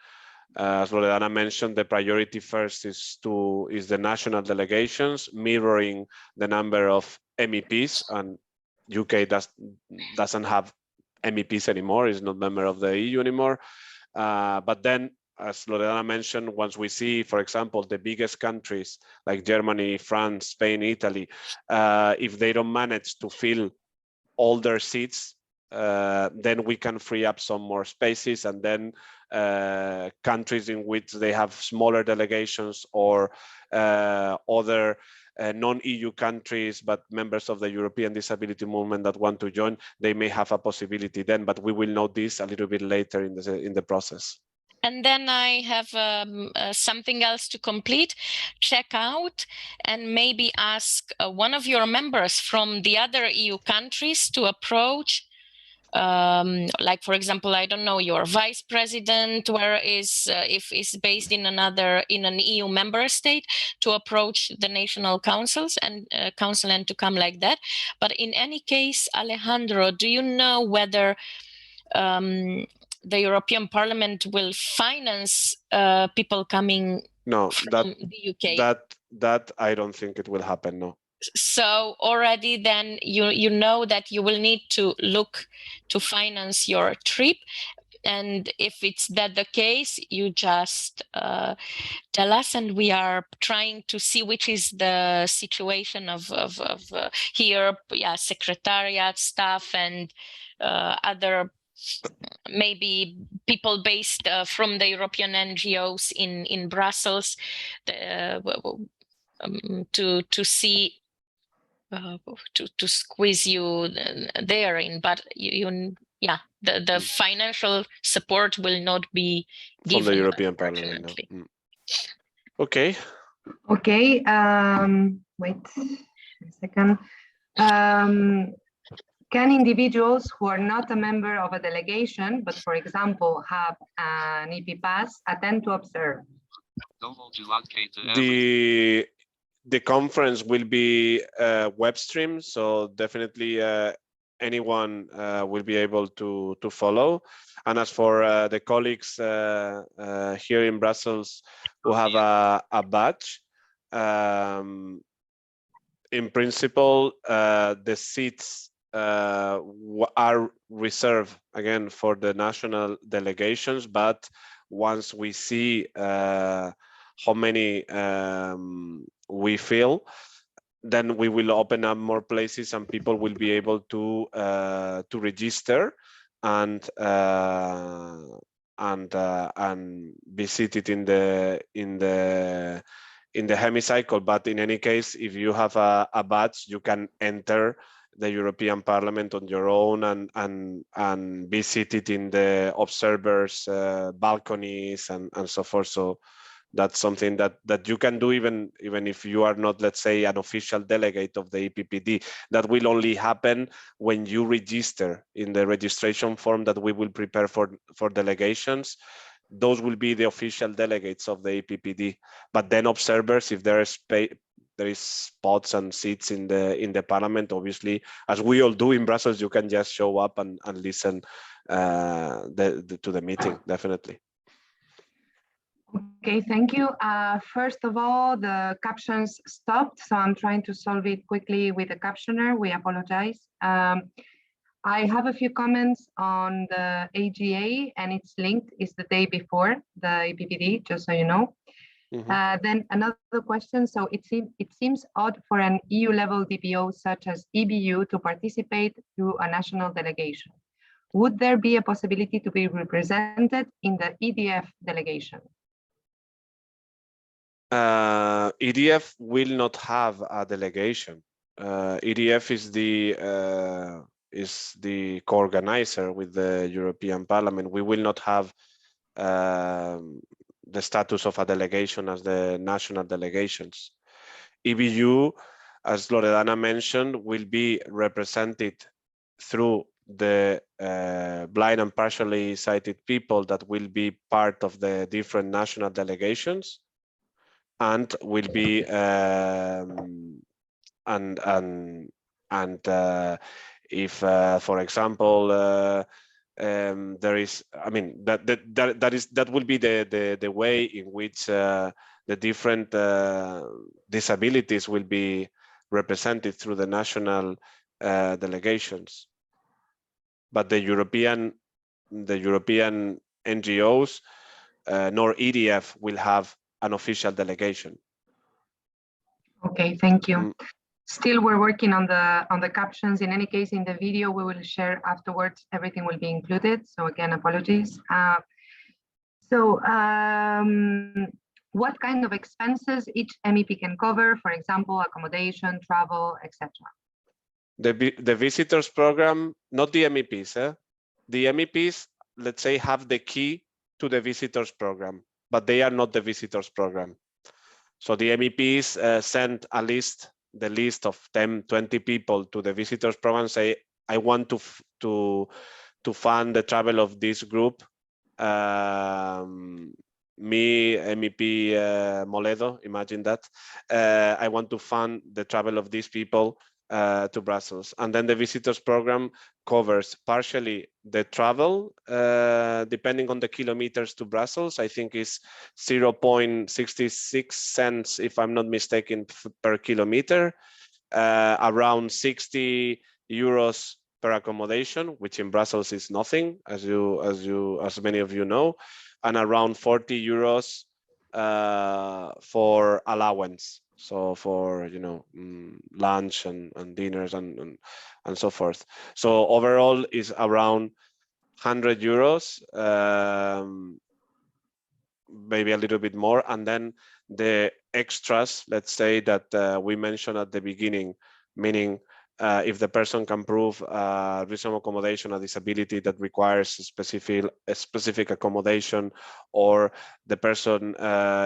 As Loredana mentioned, the priority first is the national delegations, mirroring the number of MEPs, and UK doesn't have MEPs anymore, is not member of the EU anymore. But then, as Loredana mentioned, once we see, for example, the biggest countries like Germany, France, Spain, Italy, if they don't manage to fill all their seats, then we can free up some more spaces, and then countries in which they have smaller delegations, or other non-EU countries but members of the European disability movement that want to join, they may have a possibility then, but we will know this a little bit later in the process. And then I have something else to complete. Check out and maybe ask one of your members from the other EU countries to approach like for example, I don't know, your vice president, where is if is based in an EU member state, to approach the national councils and council and to come like that. But in any case, Alejandro, do you know whether the European Parliament will finance people coming No, from the UK? That I don't think it will happen. No. So already then you know that you will need to look to finance your trip, and if it's that the case, you just tell us, and we are trying to see which is the situation of here, secretariat staff and other maybe people based from the European NGOs in Brussels, to see. To squeeze you there in, but the financial support will not be given from the European Parliament. No. Okay. Okay, wait a second. Can individuals who are not a member of a delegation, but for example, have an EP pass, attend to observe? The conference will be web streamed, so definitely anyone will be able to follow. And as for the colleagues here in Brussels who have a badge, in principle, the seats are reserved again for the national delegations, but once we see how many we fill, then we will open up more places and people will be able to register and be seated in the hemicycle. But in any case, if you have a badge, you can enter the European Parliament on your own and be seated in the observers' balconies and so forth. So that's something that you can do even if you are not, let's say, an official delegate of the EPPD. That will only happen when you register in the registration form that we will prepare for delegations. Those will be the official delegates of the EPPD. But then observers, if there is spots and seats in the Parliament, obviously, as we all do in Brussels, you can just show up and listen to the meeting, definitely. Okay, thank you. First of all, the captions stopped, so I'm trying to solve it quickly with the captioner. We apologize. I have a few comments on the AGA, and it's linked. It's the day before the EPPD, just so you know. Mm-hmm. Then another question. So it seems odd for an EU-level DPO such as EBU to participate through a national delegation. Would there be a possibility to be represented in the EDF delegation? EDF will not have a delegation. EDF is the co-organizer with the European Parliament. We will not have the status of a delegation as the national delegations. EBU, as Loredana mentioned, will be represented through the blind and partially sighted people that will be part of the different national delegations, and will be if for example there is, I mean, that will be the way in which the different disabilities will be represented through the national delegations. But the European NGOs nor EDF will have an official delegation. Okay, thank you. Still, we're working on the captions. In any case, in the video we will share afterwards, everything will be included. So again, apologies. What kind of expenses each MEP can cover? For example, accommodation, travel, etc. The visitors program, not the MEPs. The MEPs, let's say, have the key to the visitors program, but they are not the visitors program. So the MEPs send the list of 10, 20 people to the visitors program, say, I want to fund the travel of this group. Me, MEP Moledo, imagine that. I want to fund the travel of these people to Brussels. And then the visitors program covers partially the travel, depending on the kilometers to Brussels. I think is 0.66 cents, if I'm not mistaken, per kilometer, around 60 euros per accommodation, which in Brussels is nothing, as many of you know, and around 40 euros for allowance. So for, you know, lunch and dinners and so forth. So overall is around 100 euros, maybe a little bit more. And then the extras, let's say, that we mentioned at the beginning, meaning if the person can prove reasonable accommodation, a disability that requires a specific accommodation, or the person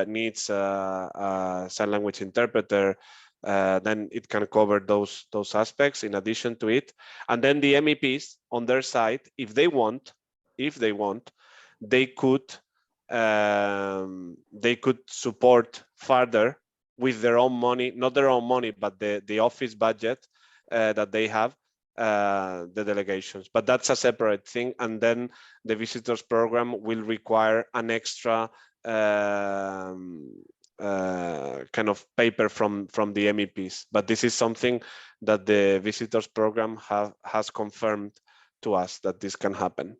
needs a sign language interpreter, then it can cover those aspects in addition to it. And then the MEPs on their side, if they want, they could support further with their own money, not their own money, but the office budget that they have, the delegations. But that's a separate thing. And then the visitors program will require an extra kind of paper from the MEPs. But this is something that the visitors program has confirmed to us that this can happen.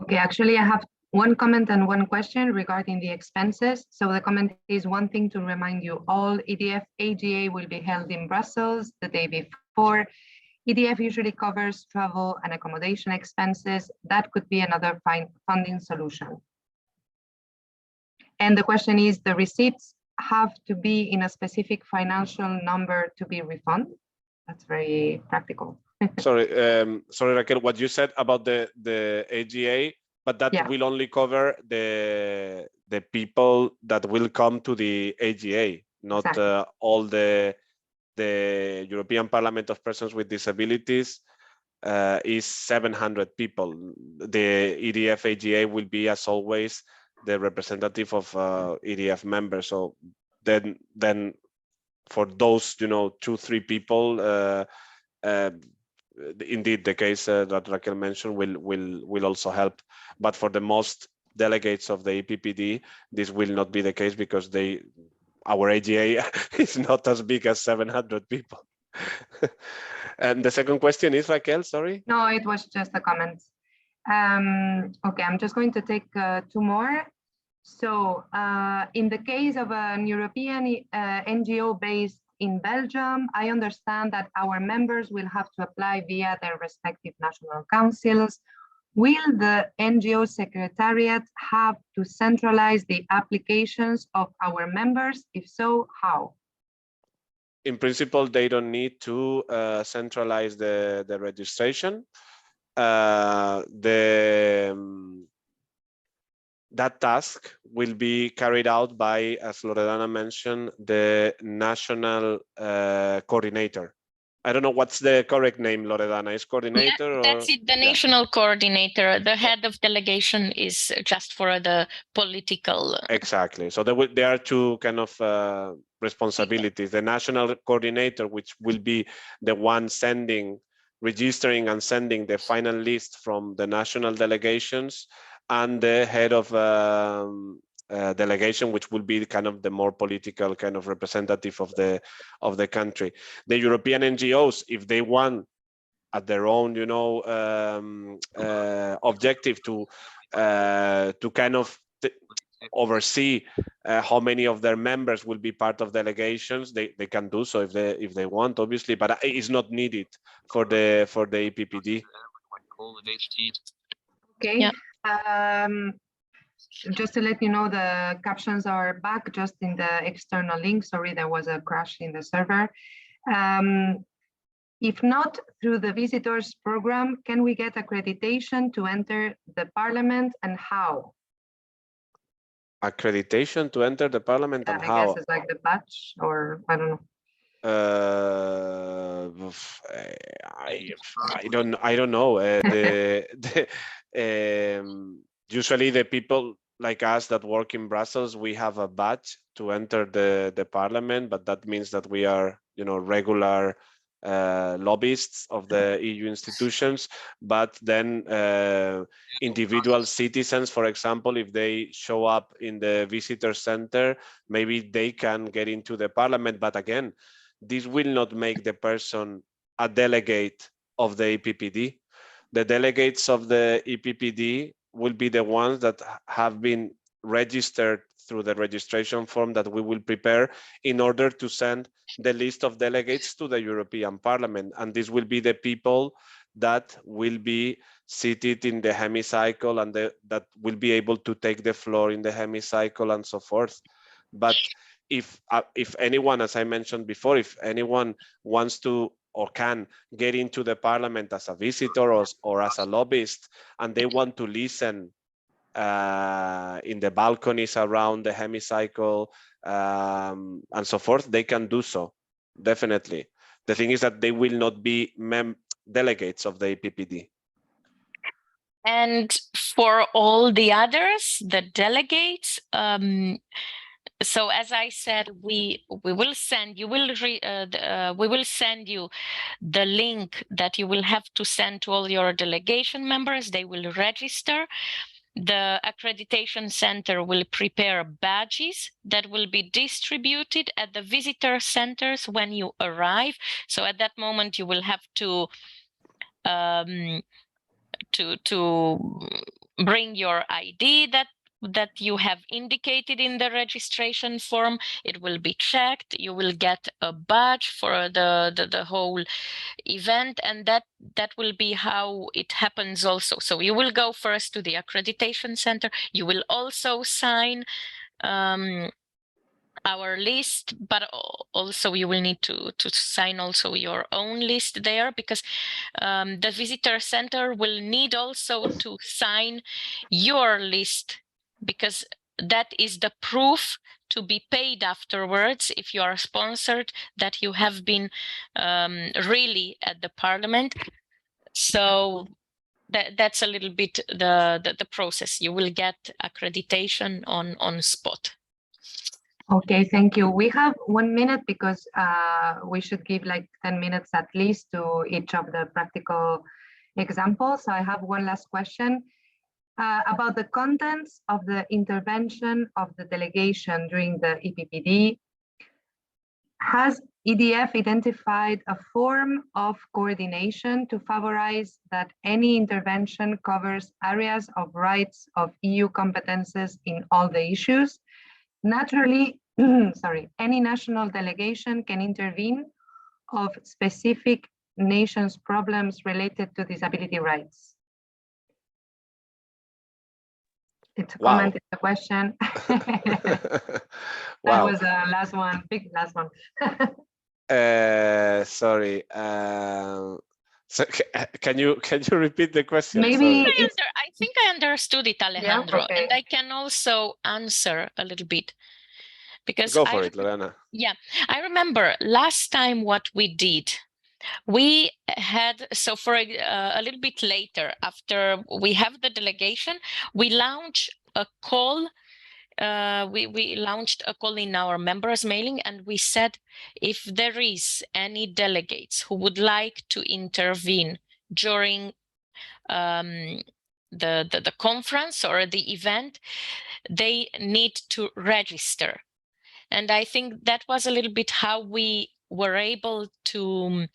Okay, actually, I have one comment and one question regarding the expenses. So the comment is one thing to remind you all, EDF AGA will be held in Brussels the day before. EDF usually covers travel and accommodation expenses. That could be another funding solution. And the question is, the receipts have to be in a specific financial number to be refunded? That's very practical. Sorry, Raquel, what you said about the AGA, but that will only cover the people that will come to the AGA, not exactly. All the European Parliament of Persons with Disabilities is 700 people. The EDF AGA will be, as always, the representative of EDF members. So then for those, you know, 2-3 people, indeed, the case that Raquel mentioned will also help. But for the most delegates of the EPPD, this will not be the case because our AGA is not as big as 700 people. And the second question is, Raquel, sorry? No, it was just a comment. Okay, I'm just going to take 2 more. So in the case of an European NGO based in Belgium, I understand that our members will have to apply via their respective national councils. Will the NGO Secretariat have to centralize the applications of our members? If so, how? In principle, they don't need to centralize the registration. That task will be carried out by, as Loredana mentioned, the national coordinator. I don't know what's the correct name, Loredana. Is coordinator? Yeah, that's it, the national coordinator. The head of delegation is just for the political. Exactly. So there are 2 kind of responsibilities. The national coordinator, which will be the one registering and sending the final list from the national delegations, and the head of delegation, which will be kind of the more political kind of representative of the country. The European NGOs, if they want at their own, you know, objective to kind of oversee how many of their members will be part of delegations, they can do so if they want, obviously, but it's not needed for the EPPD. Okay. Yeah. Just to let you know, the captions are back just in the external link. Sorry, there was a crash in the server. If not through the visitors program, can we get accreditation to enter the parliament, and how? Accreditation to enter the parliament, and how? I guess it's like the badge, or I don't know. I don't know. Usually the people like us that work in Brussels, we have a badge to enter the parliament, but that means that we are, you know, regular lobbyists of the EU institutions. But then individual citizens, for example, if they show up in the visitor center, maybe they can get into the parliament. But again, this will not make the person a delegate of the EPPD. The delegates of the EPPD will be the ones that have been registered through the registration form that we will prepare in order to send the list of delegates to the European Parliament. And this will be the people that will be seated in the hemicycle and that will be able to take the floor in the hemicycle and so forth. But if anyone, as I mentioned before, if anyone wants to or can get into the parliament as a visitor or as a lobbyist, and they want to listen in the balconies around the hemicycle and so forth, they can do so, definitely. The thing is that they will not be delegates of the EPPD. And for all the others, the delegates, so as I said, we will send you we will send you the link that you will have to send to all your delegation members. They will register. The accreditation center will prepare badges that will be distributed at the visitor centers when you arrive. So at that moment, you will have to bring your ID that you have indicated in the registration form. It will be checked. You will get a badge for the whole event, and that will be how it happens also. So you will go first to the accreditation center. You will also sign our list, but also you will need to sign also your own list there, because the visitor center will need also to sign your list, because that is the proof to be paid afterwards if you are sponsored, that you have been really at the parliament. So that's a little bit the process. You will get accreditation on spot. Okay, thank you. We have 1 minute because we should give like 10 minutes at least to each of the practical examples. So I have one last question about the contents of the intervention of the delegation during the EPPD. Has EDF identified a form of coordination to favorize that any intervention covers areas of rights of EU competences in all the issues? Naturally, sorry, any national delegation can intervene of specific nations' problems related to disability rights. It's a comment, it's a question. That was the last one, big last one. Sorry. So can you repeat the question? Maybe I think I understood it, Alejandro, yeah, okay. and I can also answer a little bit, because go for it, Lorena. Yeah, I remember last time what we did. We had, so for a little bit later, after we have the delegation, we launched a call. We launched a call in our members mailing, and we said if there is any delegates who would like to intervene during the conference or the event, they need to register. And I think that was a little bit how we were able to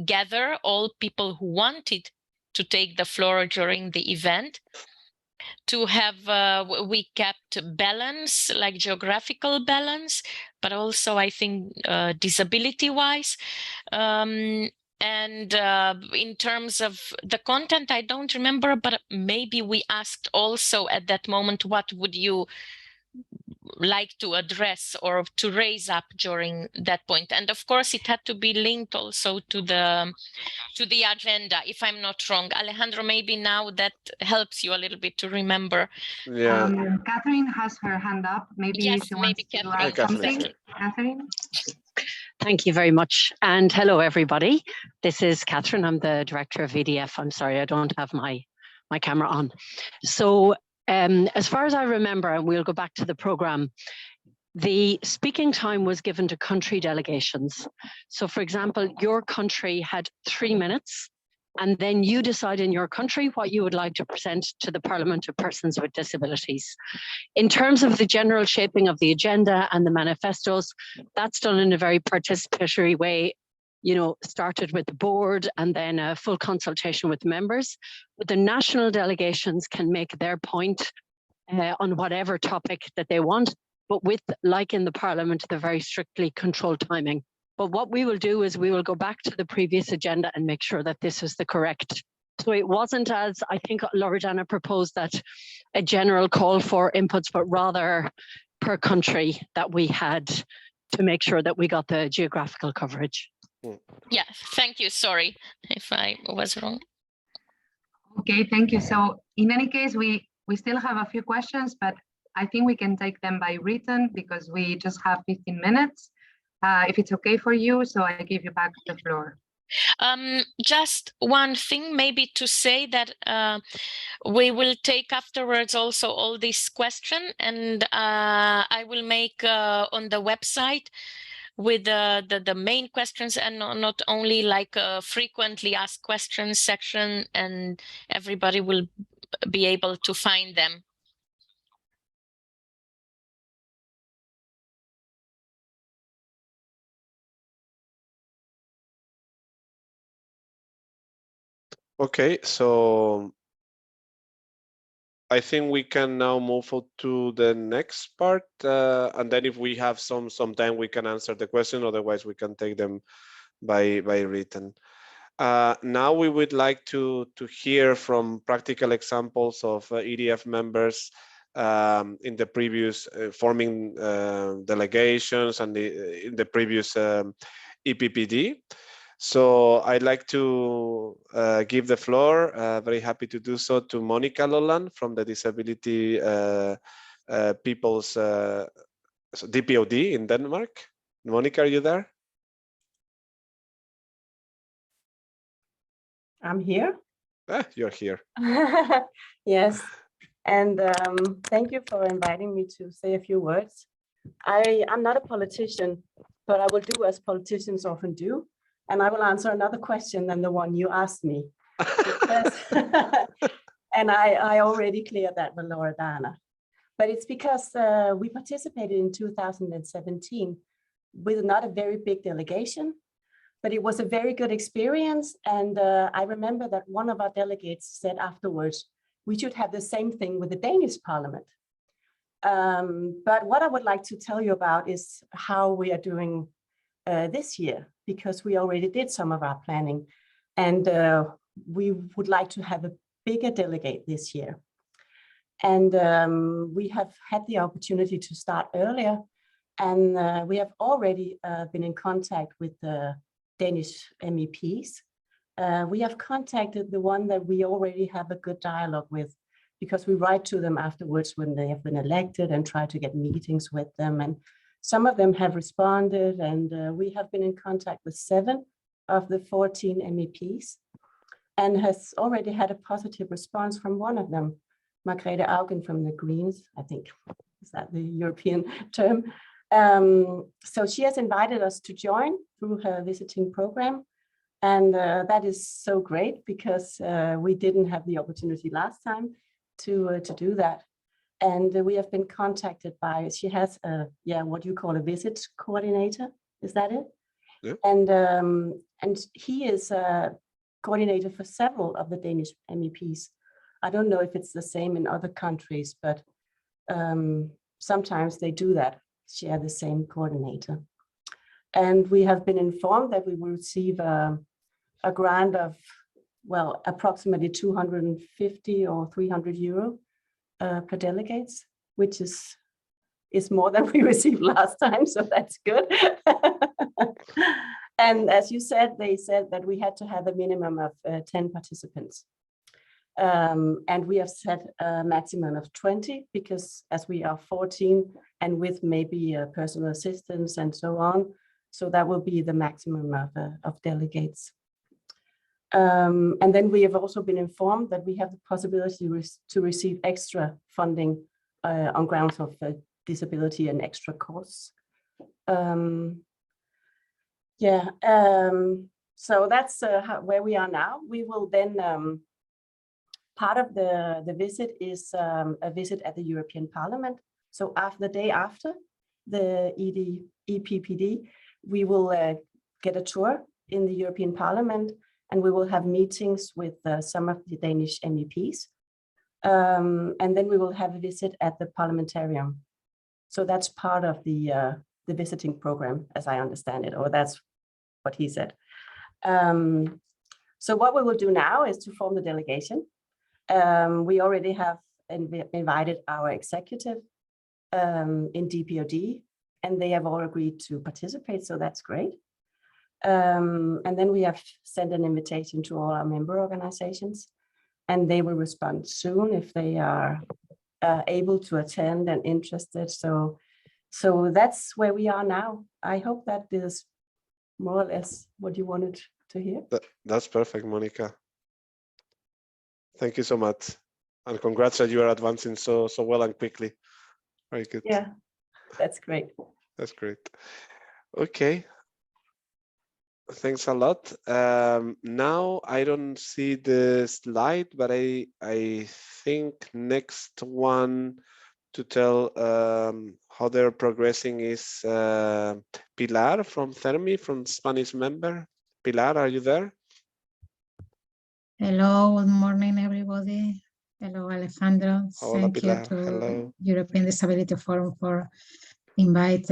gather all people who wanted to take the floor during the event, to have, we kept balance, like geographical balance, but also I think disability-wise. And in terms of the content, I don't remember, but maybe we asked also at that moment, what would you like to address or to raise up during that point? And of course it had to be linked also to the agenda, if I'm not wrong. Alejandro, maybe now that helps you a little bit to remember. Yeah. Catherine has her hand up. Maybe yes, she maybe wants Catherine. to add something. Catherine? Thank you very much. And hello, everybody. This is Catherine. I'm the director of EDF. I'm sorry, I don't have my camera on. So as far as I remember, and we'll go back to the program, the speaking time was given to country delegations. So for example, your country had 3 minutes, and then you decide in your country what you would like to present to the Parliament of Persons with Disabilities. In terms of the general shaping of the agenda and the manifestos, that's done in a very participatory way, you know, started with the board and then a full consultation with members. But the national delegations can make their point on whatever topic that they want, but with, like in the Parliament, the very strictly controlled timing. But what we will do is we will go back to the previous agenda and make sure that this is the correct. So it wasn't, as I think Loredana proposed, that a general call for inputs, but rather per country that we had to make sure that we got the geographical coverage. Yeah, thank you. Sorry if I was wrong. Okay, thank you. So in any case, we still have a few questions, but I think we can take them by written because we just have 15 minutes. If it's okay for you, so I give you back the floor. Just one thing maybe to say that we will take afterwards also all these questions, and I will make on the website with the main questions, and not only like frequently asked questions section, and everybody will be able to find them. Okay, so I think we can now move on to the next part, and then if we have some time, we can answer the question. Otherwise, we can take them by written. Now we would like to hear from practical examples of EDF members in the previous forming delegations and in the previous EPPD. So I'd like to give the floor, very happy to do so, to Monica Lolland from the Disability People's DPOD in Denmark. Monica, are you there? I'm here. You're here. Yes, and thank you for inviting me to say a few words. I'm not a politician, but I will do as politicians often do, and I will answer another question than the one you asked me. And I already cleared that with Loredana. But it's because we participated in 2017 with not a very big delegation, but it was a very good experience. And I remember that one of our delegates said afterwards, we should have the same thing with the Danish Parliament. But what I would like to tell you about is how we are doing this year, because we already did some of our planning. And we would like to have a bigger delegate this year. And we have had the opportunity to start earlier. And we have already been in contact with the Danish MEPs. We have contacted the one that we already have a good dialogue with, because we write to them afterwards when they have been elected and try to get meetings with them. And some of them have responded, and we have been in contact with 7 of the 14 MEPs and has already had a positive response from one of them, Margrethe Auken from the Greens, I think, is that the European term? So she has invited us to join through her visiting program. And that is so great, because we didn't have the opportunity last time to do that. And we have been contacted by, she has a, what you call a visit coordinator, is that it? Yeah. And he is a coordinator for several of the Danish MEPs. I don't know if it's the same in other countries, but sometimes they do that, share the same coordinator. And we have been informed that we will receive a grant of, well, approximately 250 or 300 euro per delegates, which is more than we received last time, so that's good. And as you said, they said that we had to have a minimum of 10 participants. And we have set a maximum of 20, because as we are 14 and with maybe personal assistance and so on, So that will be the maximum of delegates. And then we have also been informed that we have the possibility to receive extra funding on grounds of disability and extra costs. So that's where we are now. We will then, part of the visit is a visit at the European Parliament. So the day after the EPPD, we will get a tour in the European Parliament, and we will have meetings with some of the Danish MEPs. And then we will have a visit at the Parliamentarium. So that's part of the visiting program, as I understand it, or that's what he said. So what we will do now is to form the delegation. We already have invited our executive in DPOD, and they have all agreed to participate, so that's great. And then we have sent an invitation to all our member organizations, and they will respond soon if they are able to attend and interested. So that's where we are now. I hope that is more or less what you wanted to hear. That's perfect, Monica. Thank you so much. And congrats that you are advancing so well and quickly. Very good. Yeah, that's great. That's great. Okay. Thanks a lot. Now I don't see the slide, but I think next one to tell how they're progressing is Pilar from Thermi, from Spanish member. Pilar, are you there? Hello, good morning, everybody. Hello, Alejandro. Hola, Thank Pilar. you to Hello. European Disability Forum for invite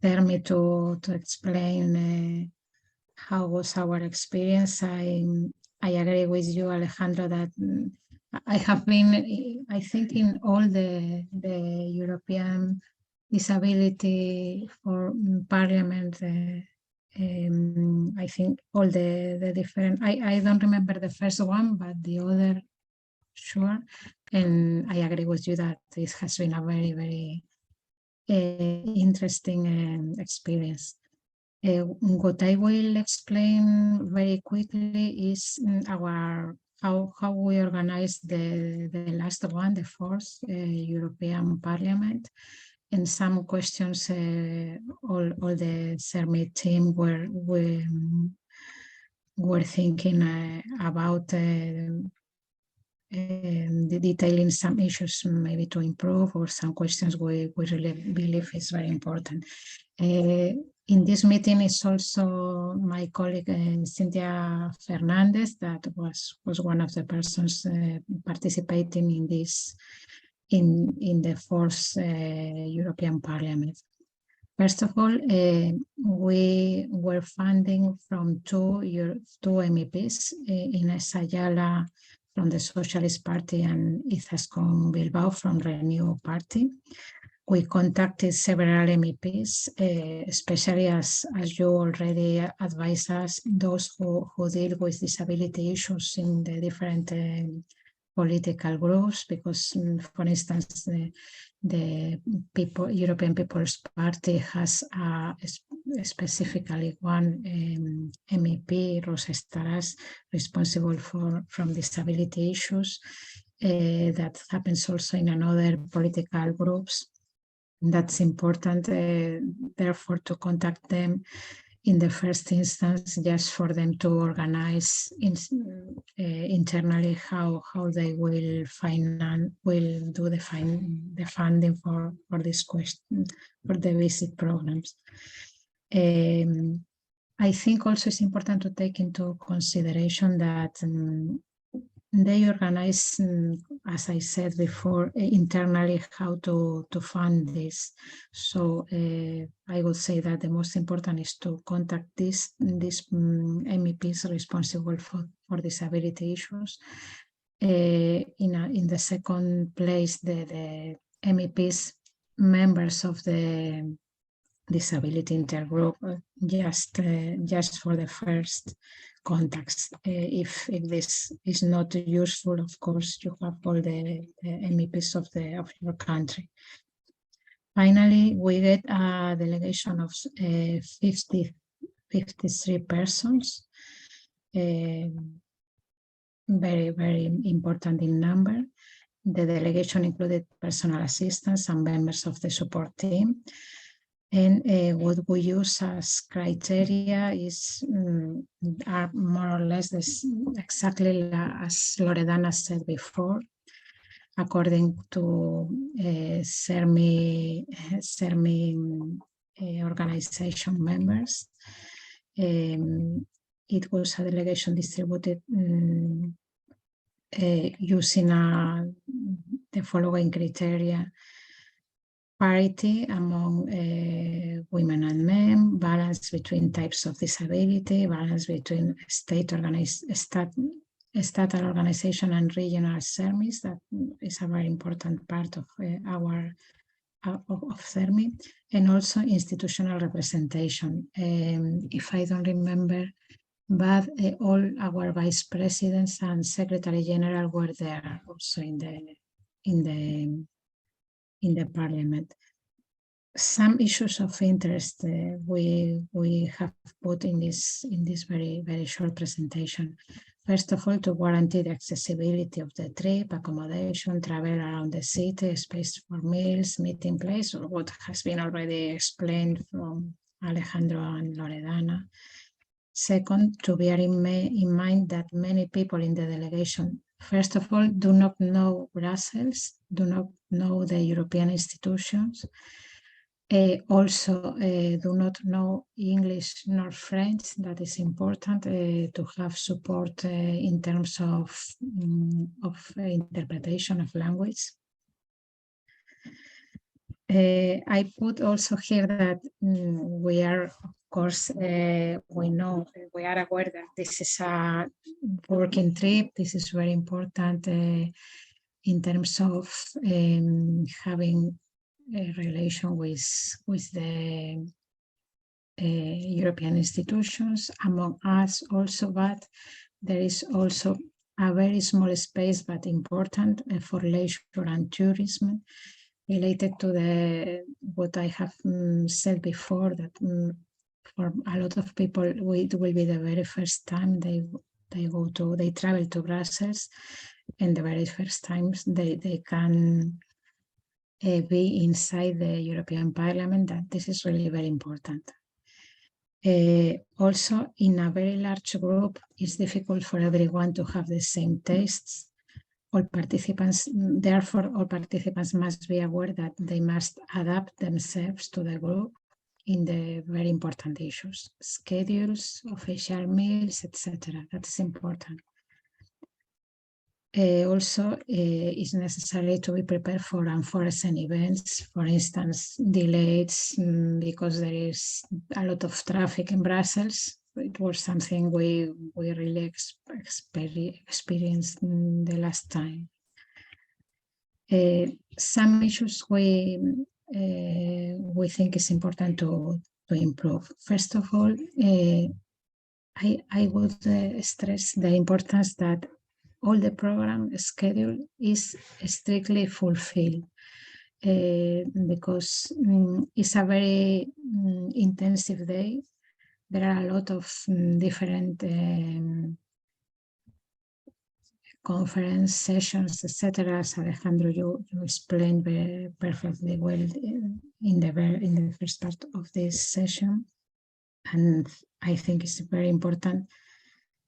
Thermi to explain how was our experience. I agree with you, Alejandro, that I have been, I think, in all the European Disability for Parliament. I think all the different, I don't remember the first one, but the other, sure. And I agree with you that this has been a very, very interesting experience. What I will explain very quickly is how we organized the last one, the fourth European Parliament. And some questions all the CERMI team were thinking about the detailing some issues maybe to improve, or some questions we really believe is very important. In this meeting is also my colleague Cynthia Fernandez, that was one of the persons participating in this in the fourth European Parliament. First of all, we were funding from two MEPs, Ines Ayala from the Socialist Party and Izaskun Bilbao from Renew Party. We contacted several MEPs, especially as you already advised us, those who deal with disability issues in the different political groups, because, for instance, the European People's Party has specifically one MEP, Rosa Estaras, responsible from disability issues. That happens also in another political groups. That's important, therefore, to contact them in the first instance, just for them to organize internally how they will do the funding for this question, for the visit programs. I think also it's important to take into consideration that they organize, as I said before, internally how to fund this. So I would say that the most important is to contact these MEPs responsible for disability issues. In the second place, the MEPs, members of the disability intergroup, just for the first contacts. If this is not useful, of course, you have all the MEPs of your country. Finally, we get a delegation of 53 persons, very, very important in number. The delegation included personal assistants and members of the support team. And what we use as criteria is are more or less this, exactly as Loredana said before, according to CERMI organization members. It was a delegation distributed using the following criteria: parity among women and men, balance between types of disability, balance between state organization and regional service. That is a very important part of of CERMI, and also institutional representation. If I don't remember, but all our vice presidents and secretary general were there also in the parliament. Some issues of interest we have put in this very short presentation. First of all, to guarantee the accessibility of the trip, accommodation, travel around the city, space for meals, meeting place, or what has been already explained from Alejandro and Loredana. Second, to bear in mind that many people in the delegation, first of all, do not know Brussels, do not know the European institutions, also do not know English nor French. That is important to have support in terms of interpretation of language. I put also here that we are, of course, we are aware that this is a working trip. This is very important in terms of having a relation with the European institutions, among us also, but there is also a very small space, but important for leisure and tourism, related to what I have said before, that for a lot of people, it will be the very first time they travel to Brussels, and the very first times they can be inside the European Parliament. That this is really very important. Also, in a very large group, it's difficult for everyone to have the same tastes. Therefore, all participants must be aware that they must adapt themselves to the group in the very important issues, schedules, official meals, etc. That's important. Also, it's necessary to be prepared for unforeseen events, for instance, delays, because there is a lot of traffic in Brussels. It was something we really experienced the last time. Some issues we think is important to improve. First of all, I would stress the importance that all the program schedule is strictly fulfilled, because it's a very intensive day. There are a lot of different conference sessions, etc. As Alejandro, you explained very perfectly well in the first part of this session, and I think it's very important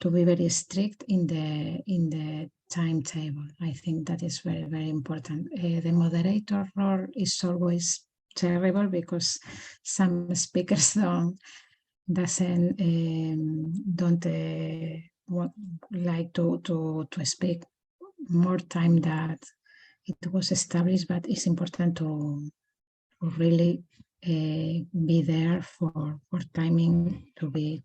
to be very strict in the timetable. I think that is very, very important. The moderator role is always terrible because some speakers don't like to speak more time that it was established, but it's important to really be there for timing to be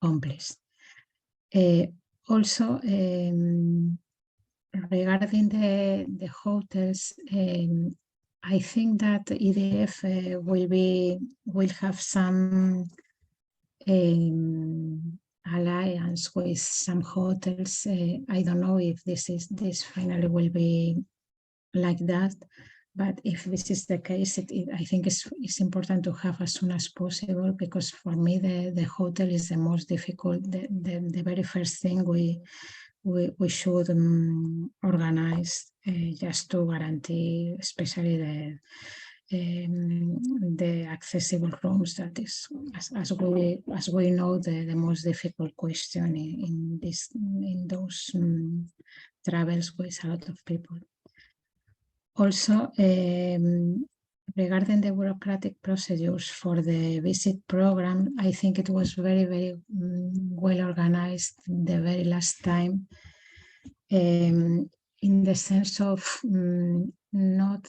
accomplished. Also, regarding the hotels, I think that EDF will have some alliance with some hotels. I don't know if this finally will be like that, But if this is the case, I think it's important to have as soon as possible, because for me, the hotel is the most difficult. The very first thing we should organize just to guarantee, especially the accessible rooms. That is, as we know, the most difficult question in those travels with a lot of people. Also, regarding the bureaucratic procedures for the visit program, I think it was very, very well organized the very last time, in the sense of not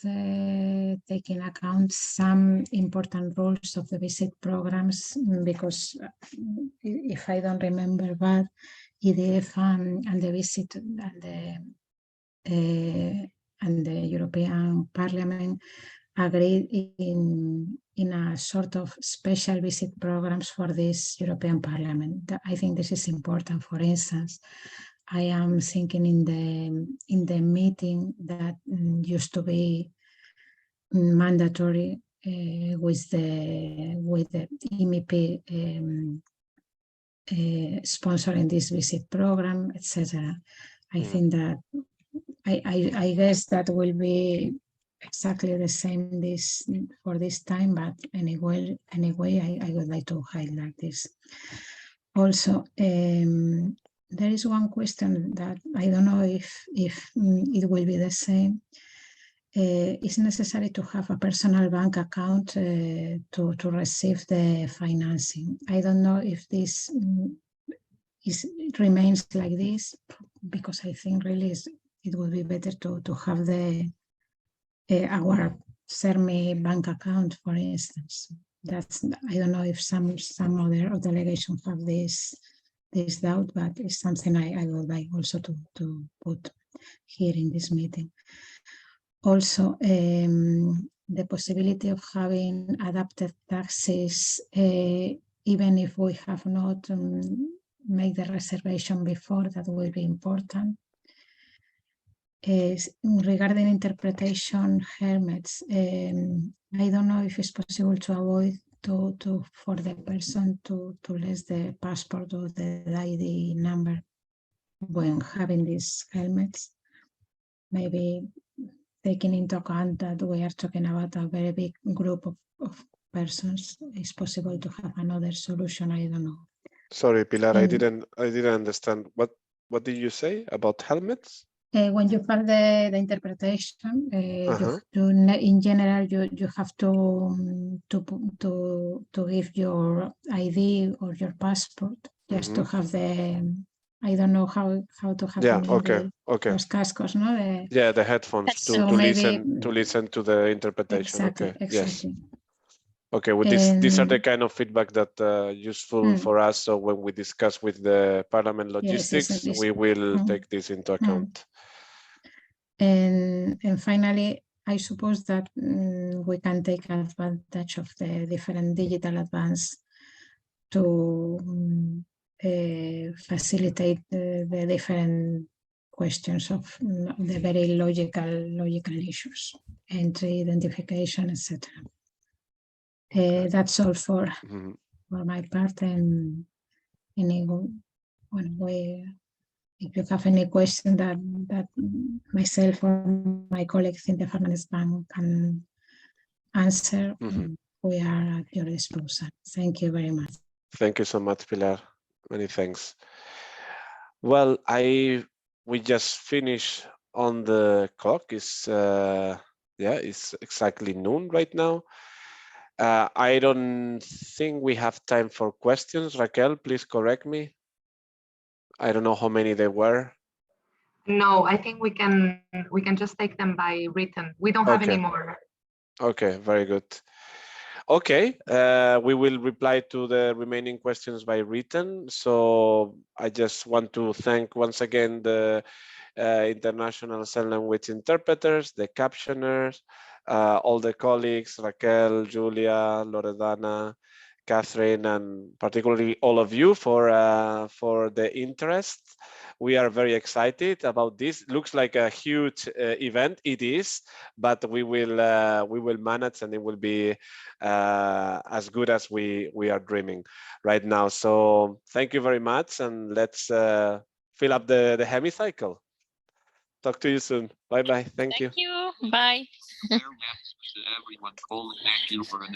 taking account some important rules of the visit programs, because if I don't remember bad, EDF and the visit and the European Parliament agreed in a sort of special visit programs for this European Parliament. I think this is important. For instance, I am thinking in the meeting that used to be mandatory with the MEP sponsoring this visit program, etc. I think that I guess that will be exactly the same for this time, but anyway, I would like to highlight this. Also, there is one question that I don't know if it will be the same. It's necessary to have a personal bank account to receive the financing. I don't know if this it remains like this, because I think really it would be better to have our CERMI bank account, for instance. That's, I don't know if some other delegations have this doubt, but it's something I would like also to put here in this meeting. Also, the possibility of having adapted taxes, even if we have not made the reservation before, that will be important. Regarding interpretation helmets, I don't know if it's possible to avoid for the person to list the passport or the ID number when having these helmets. Maybe taking into account that we are talking about a very big group of persons, it's possible to have another solution. I don't know. Sorry, Pilar, I didn't understand. What did you say about helmets? When you have the interpretation, in general, you have to give your ID or your passport just to have the. I don't know how to have in English, los cascos, no? The headphones to listen to the interpretation. Exactly. Yes. Okay, well, these are the kind of feedback that useful for us. So when we discuss with the Parliament logistics, we will take this into account. And finally, I suppose that we can take advantage of the different digital advance to facilitate the different questions of the very logical issues, entry, identification, etc. That's all for my part, and if you have any question that myself or my colleagues in the Finance Bank can answer, we are at your disposal. Thank you very much. Thank you so much, Pilar. Many thanks. Well, we just finished on the clock. It's exactly noon right now. I don't think we have time for questions. Raquel, please correct me. I don't know how many there were. No, I think we can just take them by written. We don't have any more. Okay, very good. Okay, we will reply to the remaining questions by written. So I just want to thank once again the International Sign Language interpreters, the captioners, all the colleagues, Raquel, Julia, Loredana, Catherine, and particularly all of you for the interest. We are very excited about this. Looks like a huge event. It is, but we will manage, and it will be as good as we are dreaming right now. So thank you very much, and let's fill up the hemicycle. Talk to you soon. Bye bye. Thank you. Thank you. Bye. Everyone, thank you for an